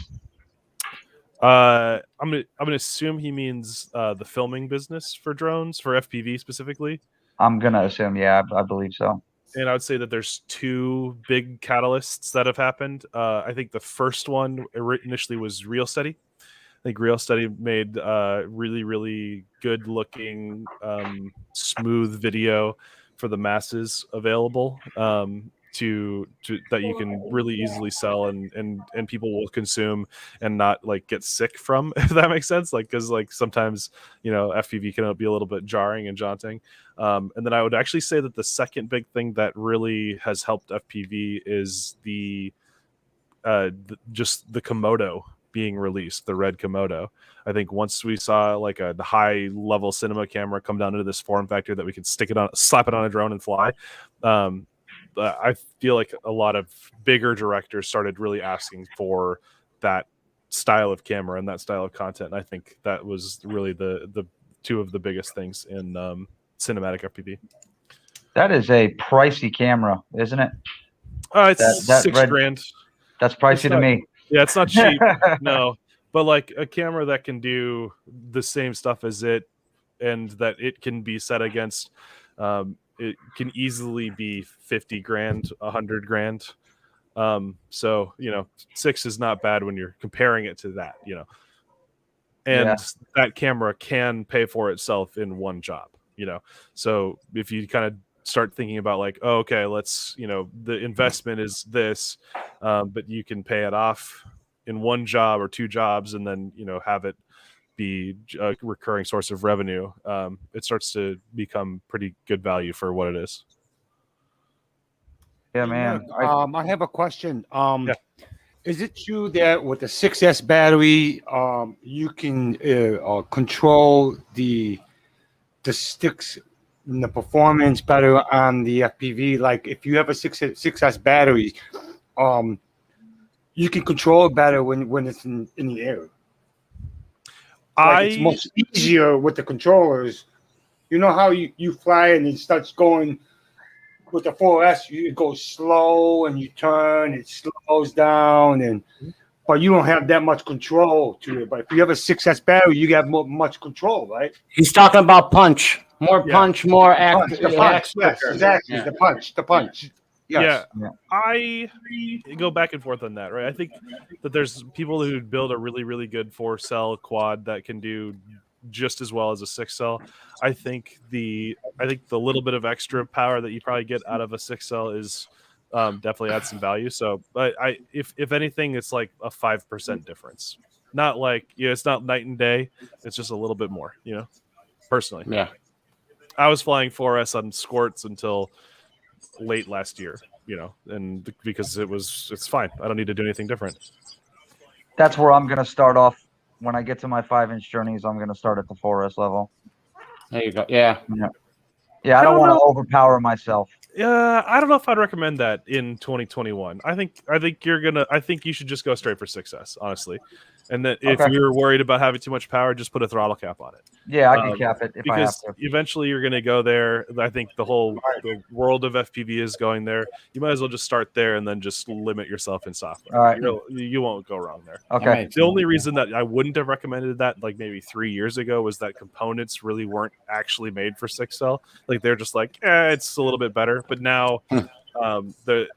I'm gonna assume he means the filming business for drones, for FPV specifically. I'm gonna assume, yeah, I believe so. And I would say that there's two big catalysts that have happened. I think the first one initially was Real Steady. I think Real Steady made really, really good looking, smooth video for the masses available to that you can really easily sell and people will consume and not like get sick from, if that makes sense. Like, because like sometimes, you know, FPV can be a little bit jarring and jaunting. And then I would actually say that the second big thing that really has helped FPV is just the Komodo being released, the red Komodo. I think once we saw like a high level cinema camera come down into this form factor that we could slap it on a drone and fly, I feel like a lot of bigger directors started really asking for that style of camera and that style of content. And I think that was really the two of the biggest things in cinematic FPV. That is a pricey camera, isn't it? It's $6,000. That's pricey to me. Yeah, it's not cheap. No, but like a camera that can do the same stuff as it, and that it can be set against, it can easily be $50,000, $100,000. So you know, 6 is not bad when you're comparing it to that. You know, and that camera can pay for itself in one job. You know, so if you kind of start thinking about like, oh, okay, let's, you know, the investment is this, but you can pay it off in one job or two jobs and then, you know, have it be a recurring source of revenue. It starts to become pretty good value for what it is. Yeah, man. I have a question. Is it true that with the 6S battery, you can control the sticks and the performance better on the FPV? Like if you have a 6S battery, you can control it better when it's in the air. Like it's much easier with the controllers. You know how you fly and it starts going with the 4S, you go slow and you turn, it slows down, but you don't have that much control to it. But if you have a 6S battery, you have much control, right? He's talking about punch. More punch, more act. The punch, yes, exactly. Yeah. The punch. Yes. Yeah, I go back and forth on that, right? I think that there's people who build a really, really good 4-cell quad that can do just as well as a 6-cell. I think the little bit of extra power that you probably get out of a 6-cell is definitely adds some value. So, but if anything, it's like a 5% difference. Not like, you know, it's not night and day. It's just a little bit more, you know. Personally, yeah. I was flying 4S on squirts until late last year, you know, and because it's fine. I don't need to do anything different. That's where I'm going to start off. When I get to my 5-inch journeys, I'm going to start at the 4S level. There you go. Yeah. I don't want to overpower myself. Yeah, I don't know if I'd recommend that in 2021. I think you should just go straight for 6S, honestly. And that if you're worried about having too much power, just put a throttle cap on it. Yeah, I can cap it if I have to. Eventually you're going to go there. I think the world of FPV is going there. You might as well just start there and then just limit yourself in software. All right. You won't go wrong there. Okay. The only reason that I wouldn't have recommended that like maybe 3 years ago was that components really weren't actually made for 6-cell. Like they're just like, it's a little bit better. But now the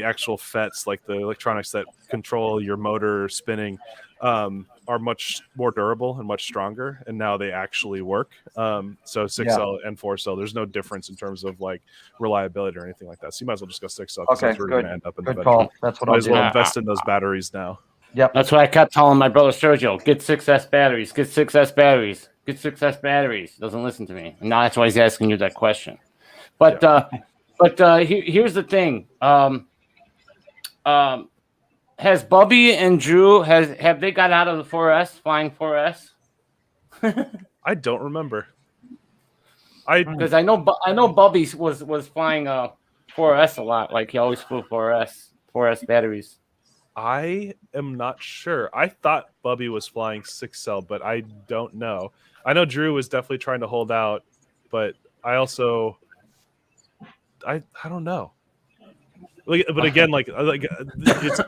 actual FETs, like the electronics that control your motor spinning, are much more durable and much stronger, and now they actually work. So 6-cell and 4-cell, there's no difference in terms of like reliability or anything like that. So you might as well just go 6-cell. Okay, that's where you're gonna end up in good the call. That's what might I'll as do. well invest in those batteries now. Yep. That's what I kept telling my brother Sergio. Get 6S batteries. Get 6S batteries. Get 6S batteries. Doesn't listen to me. And now that's why he's asking you that question. But here's the thing. Has Bubby and Drew have they got out of the 4S, flying 4S? I don't remember. Because I know Bubby was flying 4S a lot. Like he always flew 4S batteries. I am not sure. I thought Bubby was flying 6-cell, but I don't know. I know Drew was definitely trying to hold out, but I also I don't know. But again, I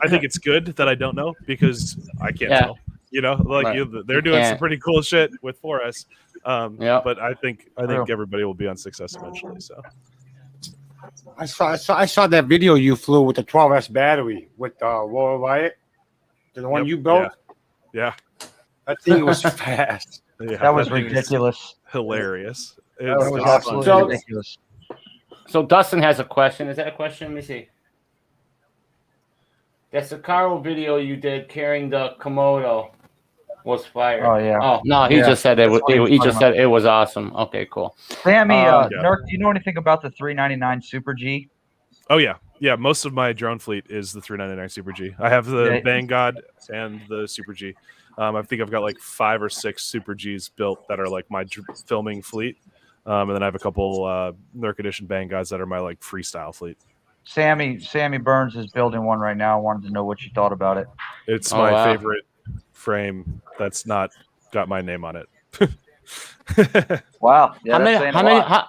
think it's good that I don't know because I can't tell. You know, they're doing some pretty cool shit with 4S. But I think everybody will be on 6S eventually. So I saw that video you flew with the 12S battery with Royal Riot, the one you built. Yeah. That thing was fast. Yeah, That was thing is ridiculous. hilarious. That That was awesome. absolutely ridiculous. So Dustin has a question. Is that a question? Let me see. That's the Caro video you did carrying the Komodo was fire. Oh, yeah. Oh no, he Yeah. just said it. That's what he was He talking just said it was awesome. Okay, cool. Sammy, Yeah. Nurk, do you know anything about the 399 Super G? Oh yeah, yeah. Most of my drone fleet is the 399 Super G. I have the Bang God and the Super G. I think I've got like 5 or 6 Super Gs built that are like my filming fleet, and then I have a couple NURK Edition Bang Gods that are my like freestyle fleet. Sammy Burns is building one right now. I wanted to know what you thought about it. It's Oh, my wow. favorite frame that's not got my name on it. Wow. Yeah,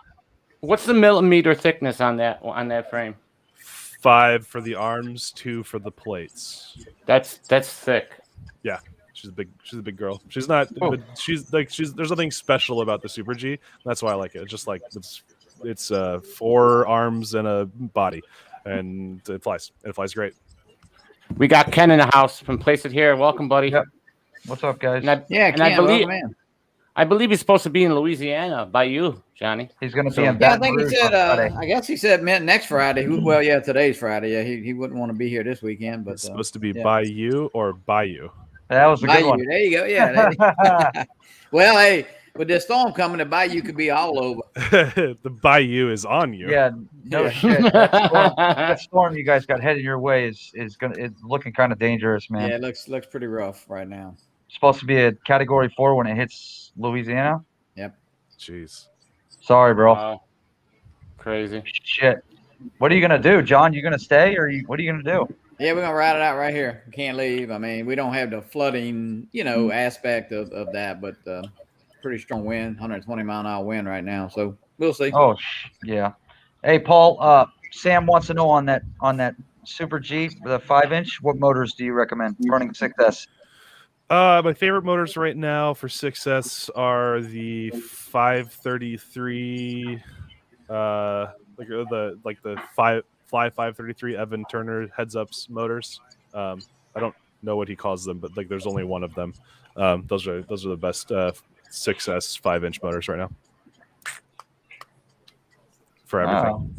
what's the millimeter thickness on that frame? 5 for the arms, 2 for the plates. That's thick. Yeah, she's a big girl. She's not, but there's nothing special about the Super G. That's why I like it. It's just like it's 4 arms and a body, and it flies. It flies great. We got Ken in the house from Place It Here. Welcome, buddy. Yep. What's up, guys? I believe he's supposed to be in Louisiana by you, Johnny. He's going to be in Yeah, I Baton think he Rouge said. on Friday. I guess he said meant next Friday. Well, yeah, today's Friday. Yeah, he wouldn't want to be here this weekend, but It's supposed to be by you or by you. That was a good one. There you go. Yeah. Well, hey, with this storm coming, the bayou could be all over. The bayou is on you. Yeah, no shit. That storm you guys got headed your way is looking kind of dangerous, man. Yeah, it looks pretty rough right now. It's supposed to be a Category 4 when it hits Louisiana. Yep. Jeez. Sorry, bro. Wow. Crazy. Shit. What are you gonna do, John? You gonna stay, or what are you gonna do? Yeah, we're gonna ride it out right here. We can't leave. I mean, we don't have the flooding, aspect of that, but pretty strong wind, 120 mile an hour wind right now. So we'll see. Oh, yeah. Hey, Paul. Sam wants to know on that Super G, the 5-inch. What motors do you recommend running 6S? My favorite motors right now for 6S are the 533, the Fly 533 Evan Turner heads-ups motors. I don't know what he calls them, but like there's only one of them. Those are the best 6S 5-inch motors right now for everything.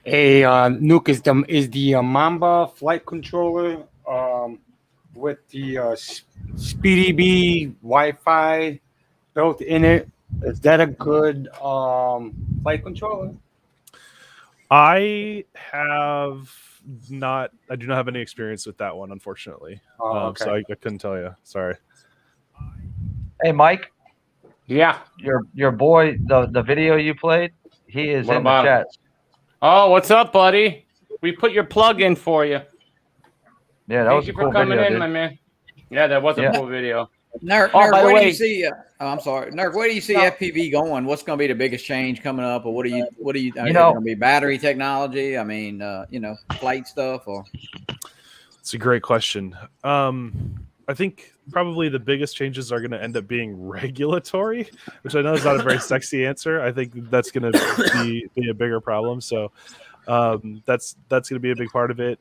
A NURK is the Mamba flight controller with the Speedy B Wi-Fi built in it. Is that a good flight controller? I do not have any experience with that one, unfortunately. Okay. So I couldn't tell you. Sorry. Hey, Mike. Yeah. Your boy, the video you played, he is in the chat. Oh, what's up, buddy? We put your plug in for you. Yeah, that was a cool video. Thank you for coming in, dude. my man. Yeah, that was a cool video. Nurk, by the where way, do you see? I'm sorry, Nurk. Where do you see FPV going? What's going to be the biggest change coming up, or what do you? Is it going to be battery technology? I mean, flight stuff, or? It's a great question. I think probably the biggest changes are going to end up being regulatory, which I know is not a very sexy answer. I think that's going to be a bigger problem. So that's going to be a big part of it.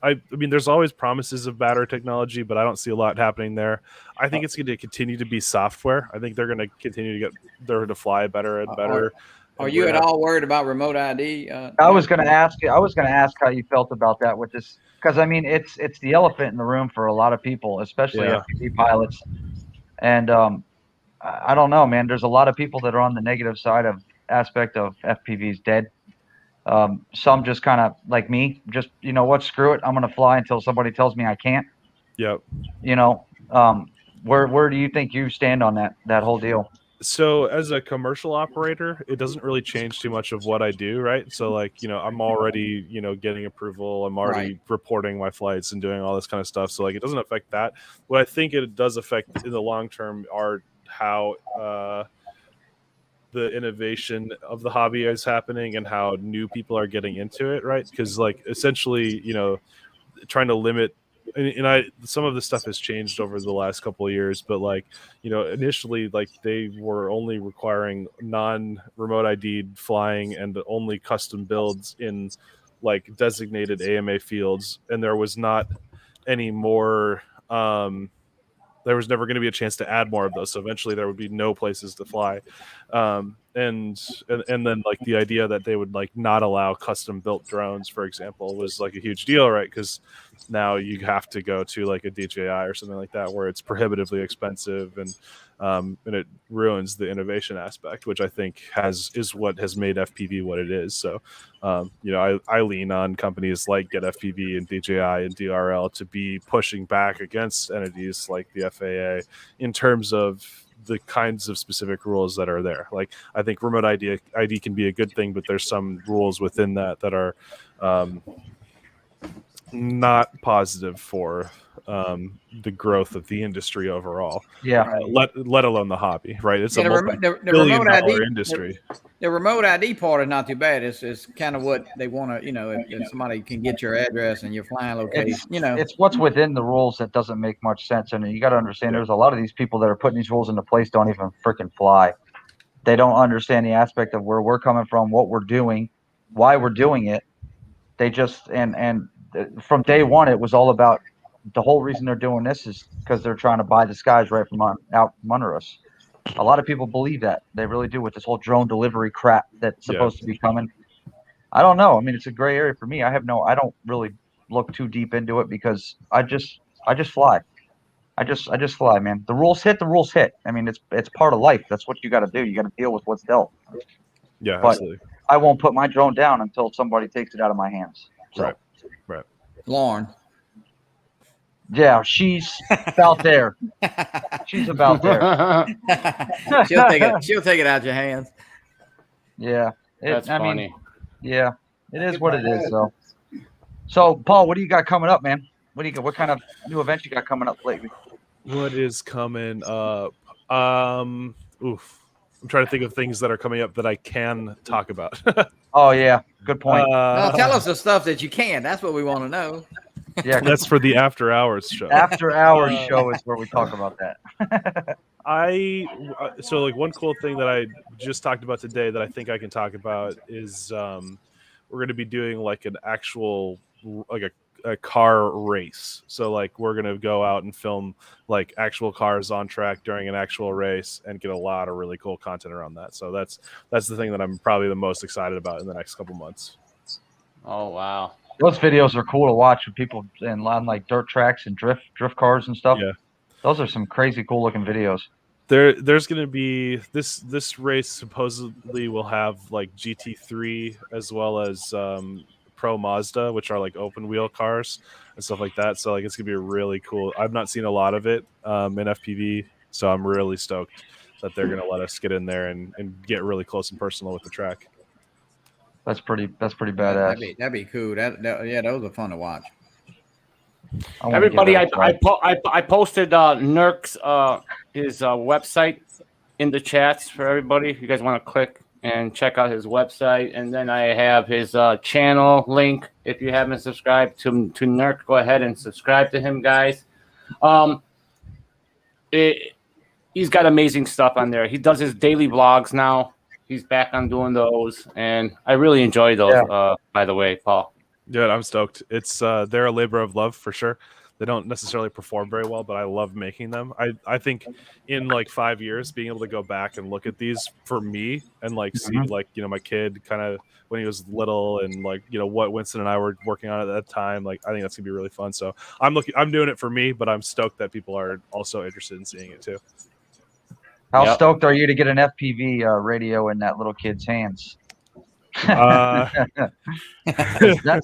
I mean, there's always promises of battery technology, but I don't see a lot happening there. I think it's going to continue to be software. I think they're going to continue to to fly better and better. Are you at all worried about remote ID? I was going to ask you. I was going to ask how you felt about that with this, because I mean, it's the elephant in the room for a lot of people, especially FPV pilots. And I don't know, man. There's a lot of people that are on the negative side of aspect of FPVs dead. Some just kind of like me, just screw it. I'm going to fly until somebody tells me I can't. Yep. Where do you think you stand on that whole deal? So as a commercial operator, it doesn't really change too much of what I do, right? So like, I'm already, getting approval. I'm already reporting my flights and doing all this kind of stuff. So like, it doesn't affect that. What I think it does affect in the long term are how the innovation of the hobby is happening and how new people are getting into it, right? Because like essentially, trying to limit some of the stuff has changed over the last couple of years, but like, you know, initially like they were only requiring non-remote ID'd flying and only custom builds in like designated AMA fields, and there was not any more. There was never going to be a chance to add more of those, so eventually there would be no places to fly, and then like the idea that they would like not allow custom built drones, for example, was like a huge deal, right? Because now you have to go to like a DJI or something like that where it's prohibitively expensive, and it ruins the innovation aspect, which I think is what has made FPV what it is. So you know, I lean on companies like Get FPV and DJI and DRL to be pushing back against entities like the FAA in terms of the kinds of specific rules that are there. Like, I think remote ID can be a good thing, but there's some rules within that are not positive for the growth of the industry overall. Yeah. Let alone the hobby, right? It's a remote multi-billion-dollar industry. The remote ID part is not too bad. It's kind of what they want to, you know, if somebody can get your address and your flying location, you know. It's what's within the rules that doesn't make much sense. And you got to understand, there's a lot of these people that are putting these rules into place don't even freaking fly. They don't understand the aspect of where we're coming from, what we're doing, why we're doing it. They just, and from day one, it was all about, the whole reason they're doing this is because they're trying to buy the skies right from out from under us. A lot of people believe that. They really do, with this whole drone delivery crap that's supposed to be coming. I don't know. I mean, it's a gray area for me. I don't really look too deep into it because I just fly. I just fly, man. The rules hit. I mean, it's part of life. That's what you got to do. You got to deal with what's dealt. Yeah, but absolutely. I won't put my drone down until somebody takes it out of my hands. So. Right. Lauren. Yeah, she's about there. She's about there. She'll take it out your hands. Yeah, That's funny. Yeah, it is what it is. So Paul, what do you got coming up, man? What do you got? What kind of new events you got coming up lately? What is coming up? I'm trying to think of things that are coming up that I can talk about. Oh yeah, good point. Now tell us the stuff that you can. That's what we want to know. Yeah, that's for the after hours show. After hours show is where we talk about that. So like one cool thing that I just talked about today that I think I can talk about is we're going to be doing like an actual like a car race. So like we're going to go out and film like actual cars on track during an actual race and get a lot of really cool content around that. So that's the thing that I'm probably the most excited about in the next couple months. Oh wow. Those videos are cool to watch with people on like dirt tracks and drift cars and stuff. Yeah. Those are some crazy cool looking videos. There's going to be this race supposedly will have like GT3 as well as Pro Mazda, which are like open wheel cars and stuff like that. So like it's going to be really cool. I've not seen a lot of it in FPV, so I'm really stoked that they're going to let us get in there and get really close and personal with the track. That's pretty badass. That'd be cool. Yeah, those are fun to watch. Everybody, I posted NURK's his website in the chats for everybody. If you guys want to click and check out his website, and then I have his channel link. If you haven't subscribed to NURK, go ahead and subscribe to him, guys. He's got amazing stuff on there. He does his daily vlogs now. He's back on doing those, and I really enjoy those. Yeah. By the way, Paul. Dude, I'm stoked. It's they're a labor of love for sure. They don't necessarily perform very well, but I love making them. I think in like 5 years, being able to go back and look at these for me and like see like, you know, my kid kind of when he was little and like, you know, what Winston and I were working on at that time. Like, I think that's gonna be really fun. So I'm doing it for me, but I'm stoked that people are also interested in seeing it too. How stoked are you to get an FPV radio in that little kid's hands? That's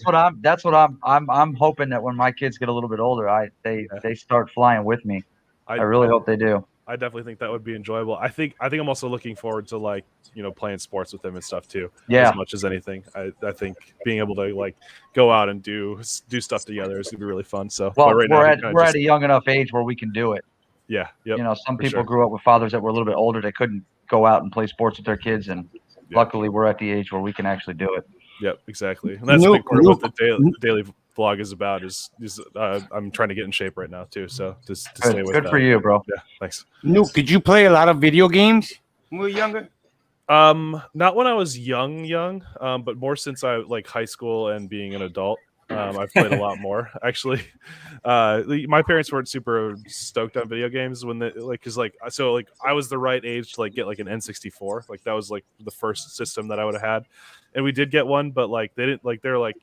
what I'm hoping that when my kids get a little bit older, they start flying with me. I really hope they do. I definitely think that would be enjoyable. I think I'm also looking forward to like, you know, playing sports with them and stuff too. Yeah. As much as anything. I think being able to like go out and do stuff together is gonna be really fun. So well, we're at a young enough age where we can do it. Yeah. Yep, you know, some people grew up with fathers that were a little bit older. They couldn't go out and play sports with their kids, and luckily we're at the age where we can actually do it. Yep, exactly. And that's the big part about the daily. vlog is about. Is I'm trying to get in shape right now too. So just to stay with Good that. for you, bro. Yeah, thanks. Nuke, did you play a lot of video games when you were younger? Not when I was young, but more since I like high school and being an adult. I've played a lot more actually. My parents weren't super stoked on video games when they because I was the right age to like get like an N64. Like that was like the first system that I would have had, and we did get one, but like they didn't like they're like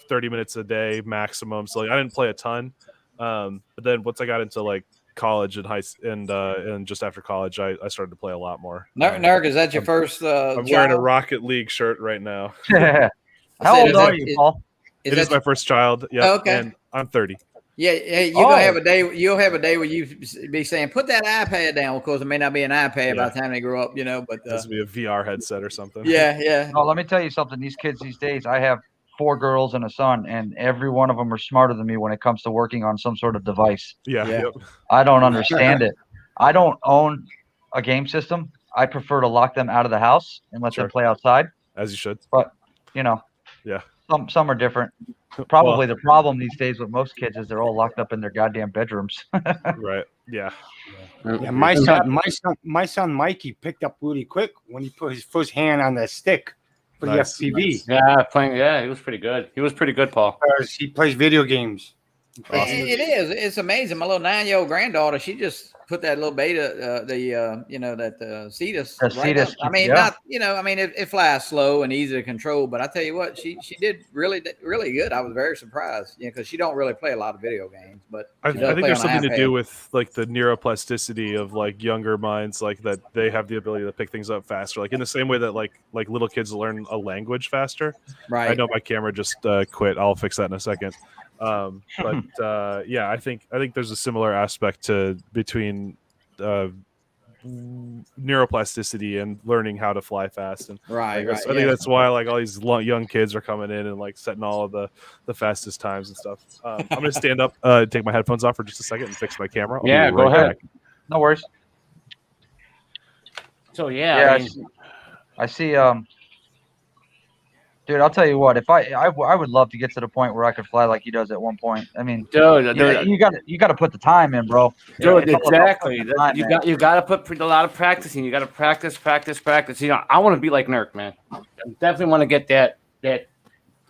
30 minutes a day maximum. So like I didn't play a ton. But then once I got into like college and just after college, I started to play a lot more. Nurk, is that your first? I'm wearing a Rocket League shirt right now. How old are you, Paul? It is my first child. Yeah. Oh, okay. And I'm 30. Yeah, you're gonna have a day. You'll have a day where you be saying, "Put that iPad down." Of course, it may not be an iPad by the time they grow up, but this will be a VR headset or something. Yeah. No, let me tell you something. These kids these days, I have 4 girls and a son, and every one of them are smarter than me when it comes to working on some sort of device. Yeah. Yep. I don't understand it. I don't own a game system. I prefer to lock them out of the house and let them play outside. As you should. But yeah, some are different. Probably the problem these days with most kids is they're all locked up in their goddamn bedrooms. Right. Yeah. Yeah, my son Mikey picked up really quick when he put his first hand on the stick for the FPV. Nice. Yeah, playing. Yeah, he was pretty good. He was pretty good, Paul. Because he plays video games. It is. It's amazing. My little 9-year-old granddaughter, she just put that little beta, Cedar. Cedar. I mean, not. I mean, it flies slow and easy to control. But I tell you what, she did really good. I was very surprised, because she don't really play a lot of video games. But I think there's something to do with like the neuroplasticity of like younger minds, like that they have the ability to pick things up faster. Like in the same way that like little kids learn a language faster. Right. I know my camera just quit. I'll fix that in a second. Yeah, I think there's a similar aspect between neuroplasticity and learning how to fly fast, and I think that's why like all these young kids are coming in and like setting all of the fastest times and stuff. I'm gonna stand up, take my headphones off for just a second and fix my camera. Yeah, go ahead. No worries. So yeah, I see. Dude, I'll tell you what. If I would love to get to the point where I could fly like he does at one point. I mean, dude, you got to put the time in, bro. Dude, exactly. You got to put a lot of practice in. You got to practice. I want to be like Nurk, man. I definitely want to get that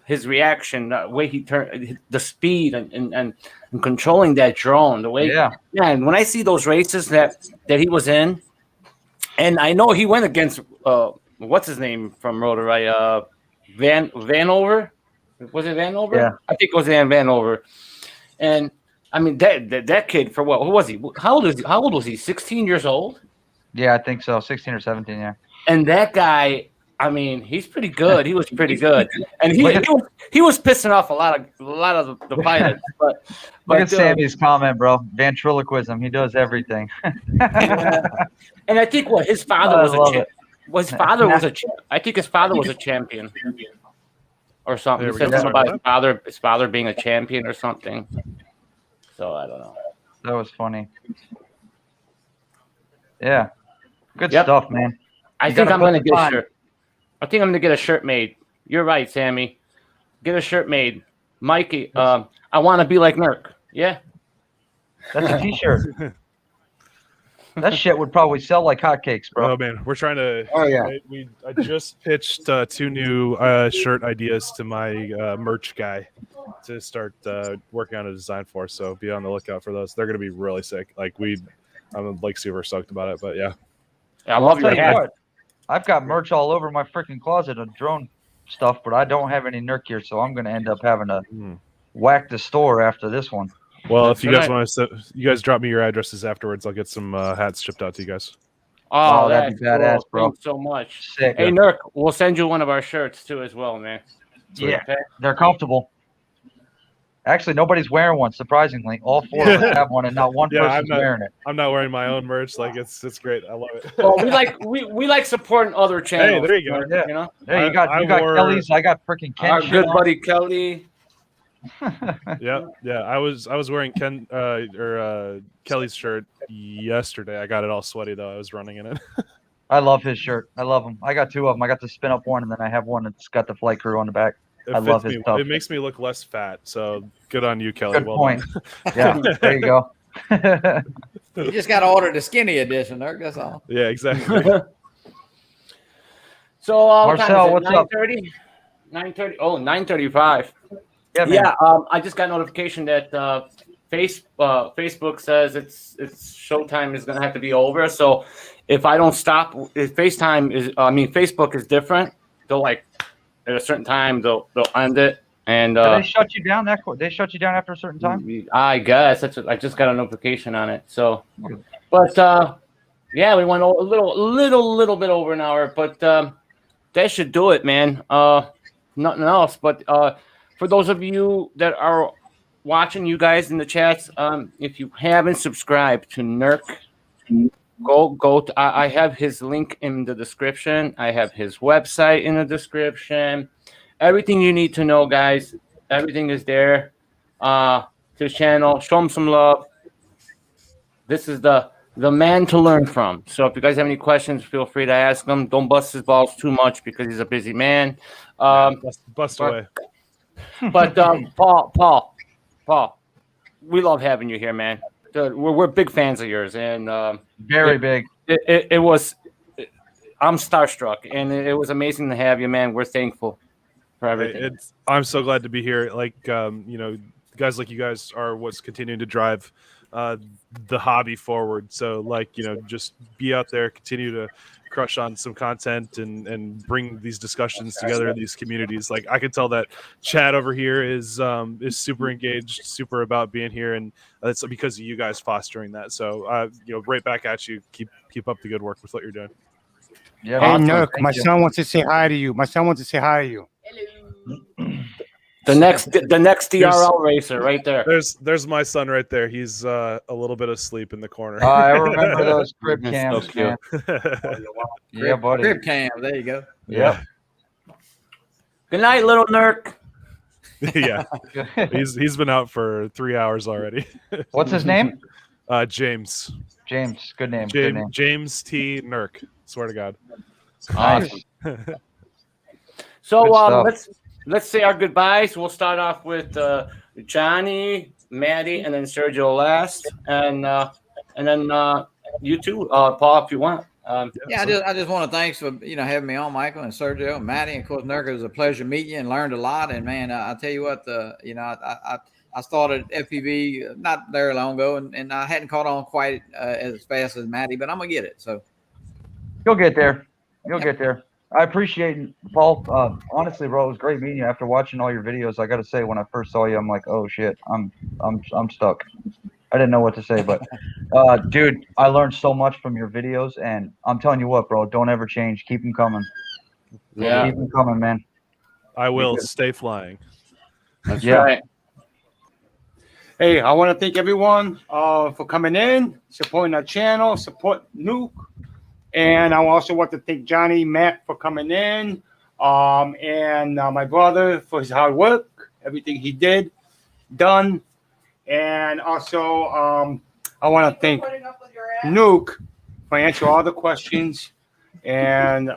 his reaction, the way he turned, the speed and controlling that drone, the way. Yeah. And when I see those races that he was in, and I know he went against what's his name from Rotor, right? Vanover? Was it Vanover? Yeah. I think it was Vanover. And I mean that kid for what? Who was he? How old was he? 16 years old? Yeah, I think so. 16 or 17, yeah. And that guy, I mean, he's pretty good. He was pretty good. And he was pissing off a lot of the pilots. But look at Sammy's comment, bro. Ventriloquism. He does everything. And I think his father was a champion. I think his father was a champion, or something. He said something about his father being a champion or something. So I don't know. That was funny. Yeah, good stuff, man. I think I'm gonna get a shirt. I think I'm gonna get a shirt made. You're right, Sammy. Get a shirt made, Mikey. I want to be like Nurk. Yeah, that's a T-shirt. That shit would probably sell like hotcakes, bro. Oh man, we're trying to. Oh yeah. I just pitched 2 new shirt ideas to my merch guy to start working on a design for. So be on the lookout for those. They're gonna be really sick. Like I'm like super stoked about it. But yeah. I love your hat. I've got merch all over my freaking closet of drone stuff, but I don't have any Nurk gear, so I'm gonna end up having to whack the store after this one. Well, if you guys want to, you guys drop me your addresses afterwards. I'll get some hats shipped out to you guys. Oh, that'd be badass, cool. bro. Thanks so much. Sick. Hey, Nurk, we'll send you one of our shirts too, as well, man. Yeah, they're comfortable. Actually, nobody's wearing one. Surprisingly, all 4 of us have one, and not one person's wearing it. I'm not wearing my own merch. Like it's great. I love it. Well, we like supporting other channels. Hey, there you go. Yeah. You know, hey, you got Kelly's. I got freaking Ken. Our good buddy Kelly. Yeah. I was wearing Kelly's shirt yesterday. I got it all sweaty though. I was running in it. I love his shirt. I love him. I got 2 of them. I got the Spinup one, and then I have one that's got the flight crew on the back. I love his stuff. It makes me look less fat. So good on you, Kelly. Good Well point. done. Yeah, there you go. You just got to order the skinny edition, Nurk. That's all. Yeah, exactly. So, Marcel, what's up? 9:30. Oh, 9:35. Yeah, man. Yeah. I just got notification that Facebook says its showtime is gonna have to be over. So, if I don't stop, if Facebook is different. They'll like at a certain time they'll end it. And Do they shut you down they shut you down after a certain time? I guess I just got a notification on it. So, but yeah, we went a little bit over an hour, but that should do it, man. Nothing else. But for those of you that are watching, you guys in the chats, if you haven't subscribed to NURK, go to, I have his link in the description. I have his website in the description. Everything you need to know, guys. Everything is there. To his channel. Show him some love. This is the man to learn from. So if you guys have any questions, feel free to ask him. Don't bust his balls too much because he's a busy man. Bust away. But Paul, we love having you here, man. We're big fans of yours, and Very big. It was. I'm starstruck, and it was amazing to have you, man. We're thankful for everything. I'm so glad to be here. Like guys like you guys are what's continuing to drive the hobby forward. So just be out there, continue to crush on some content and bring these discussions together in these communities. Like I can tell that Chad over here is super engaged, super about being here, and that's because of you guys fostering that. So right back at you. Keep up the good work with what you're doing. Yeah, Hey, awesome. NURK, Thank my you. son wants to say hi to you. The next DRL racer, right there. There's my son right there. He's a little bit asleep in the corner. I remember those crib That's cams, so cute. man. Yeah, buddy. Crib cam. There you go. Yep. Good night, little NURK. Yeah, he's been out for 3 hours already. What's his name? James. James. Good name. Good name. James T. NURK. Swear to God. Nice. So Good stuff. let's say our goodbyes. We'll start off with Johnny, Maddie, and then Sergio last, and then you too, Paul, if you want. I just want to thanks for having me on, Michael and Sergio and Maddie. And of course, NURK, it was a pleasure meeting you and learned a lot. And man, I tell you what, I started FPV not very long ago, and I hadn't caught on quite as fast as Maddie, but I'm gonna get it. So You'll get there. You'll get there. I appreciate it, Paul. Honestly, bro, it was great meeting you. After watching all your videos, I got to say, when I first saw you, I'm like, oh shit, I'm stuck. I didn't know what to say, but dude, I learned so much from your videos, and I'm telling you what, bro, don't ever change. Keep them coming. Yeah. Keep them coming, man. I will stay flying. That's Yeah. right. Hey, I want to thank everyone for coming in, supporting our channel, support NURK. And I also want to thank Johnny, Matt for coming in, and my brother for his hard work, everything he done. And also, I want to thank NURK for answering all the questions, and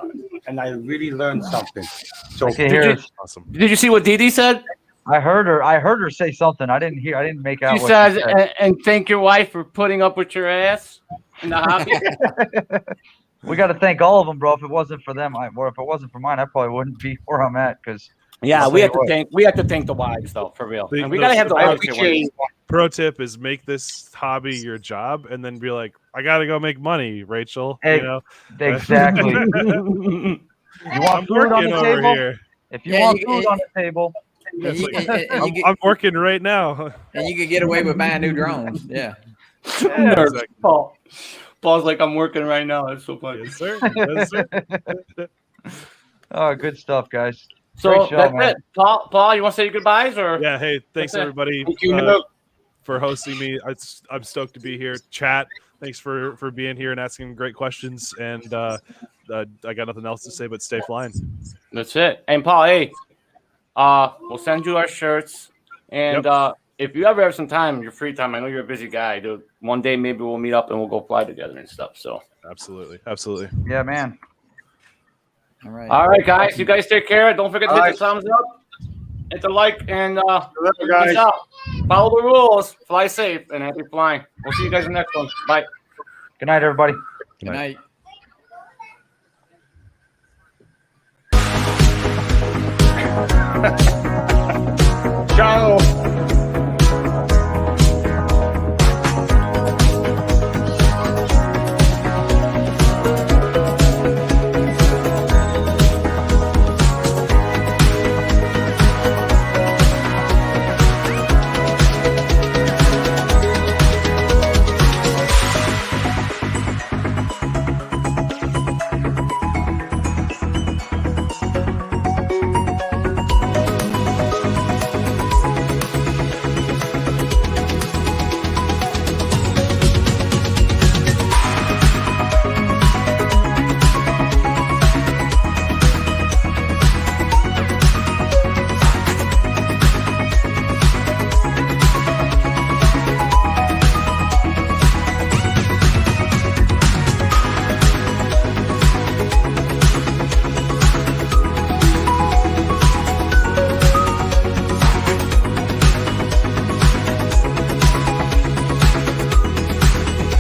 I really learned something. So Awesome. Did you see what Didi said? I heard her say something. I didn't hear. I didn't make out. She what says, she said. and thank your wife for putting up with your ass in the hobby. We got to thank all of them, bro. If it wasn't for them, or if it wasn't for mine, I probably wouldn't be where I'm at. Because Yeah, we have to thank the wives though, for real. And we gotta have the wives here. Pro tip is make this hobby your job, and then be like, I gotta go make money, Rachel. Hey, exactly. You want I'm food on working the over table? here. If you want food on the table, I'm working right now. And you can get away with buying new drones. Yeah. Yeah, exactly. Paul's like, I'm working right now. That's so funny. Yes, sir. Yes, sir. Oh, good stuff, guys. So Great show, that's man. it. Paul, you want to say your goodbyes or? Yeah. Hey, thanks everybody Thank you, for hosting me. I'm stoked to be here. Chat, thanks for being here and asking great questions. And I got nothing else to say but stay flying. That's it. And Paul, hey, we'll send you our shirts. And if you ever have some time, your free time, I know you're a busy guy, dude. One day maybe we'll meet up and we'll go fly together and stuff. So absolutely. Yeah, man. All right. All right, guys. You guys take care. Don't forget to hit the thumbs up. hit the like, and Later, guys. guys. Out. Follow the rules, fly safe, and happy flying. We'll see you guys in the next one. Bye. Good night, everybody. Good night. Ciao.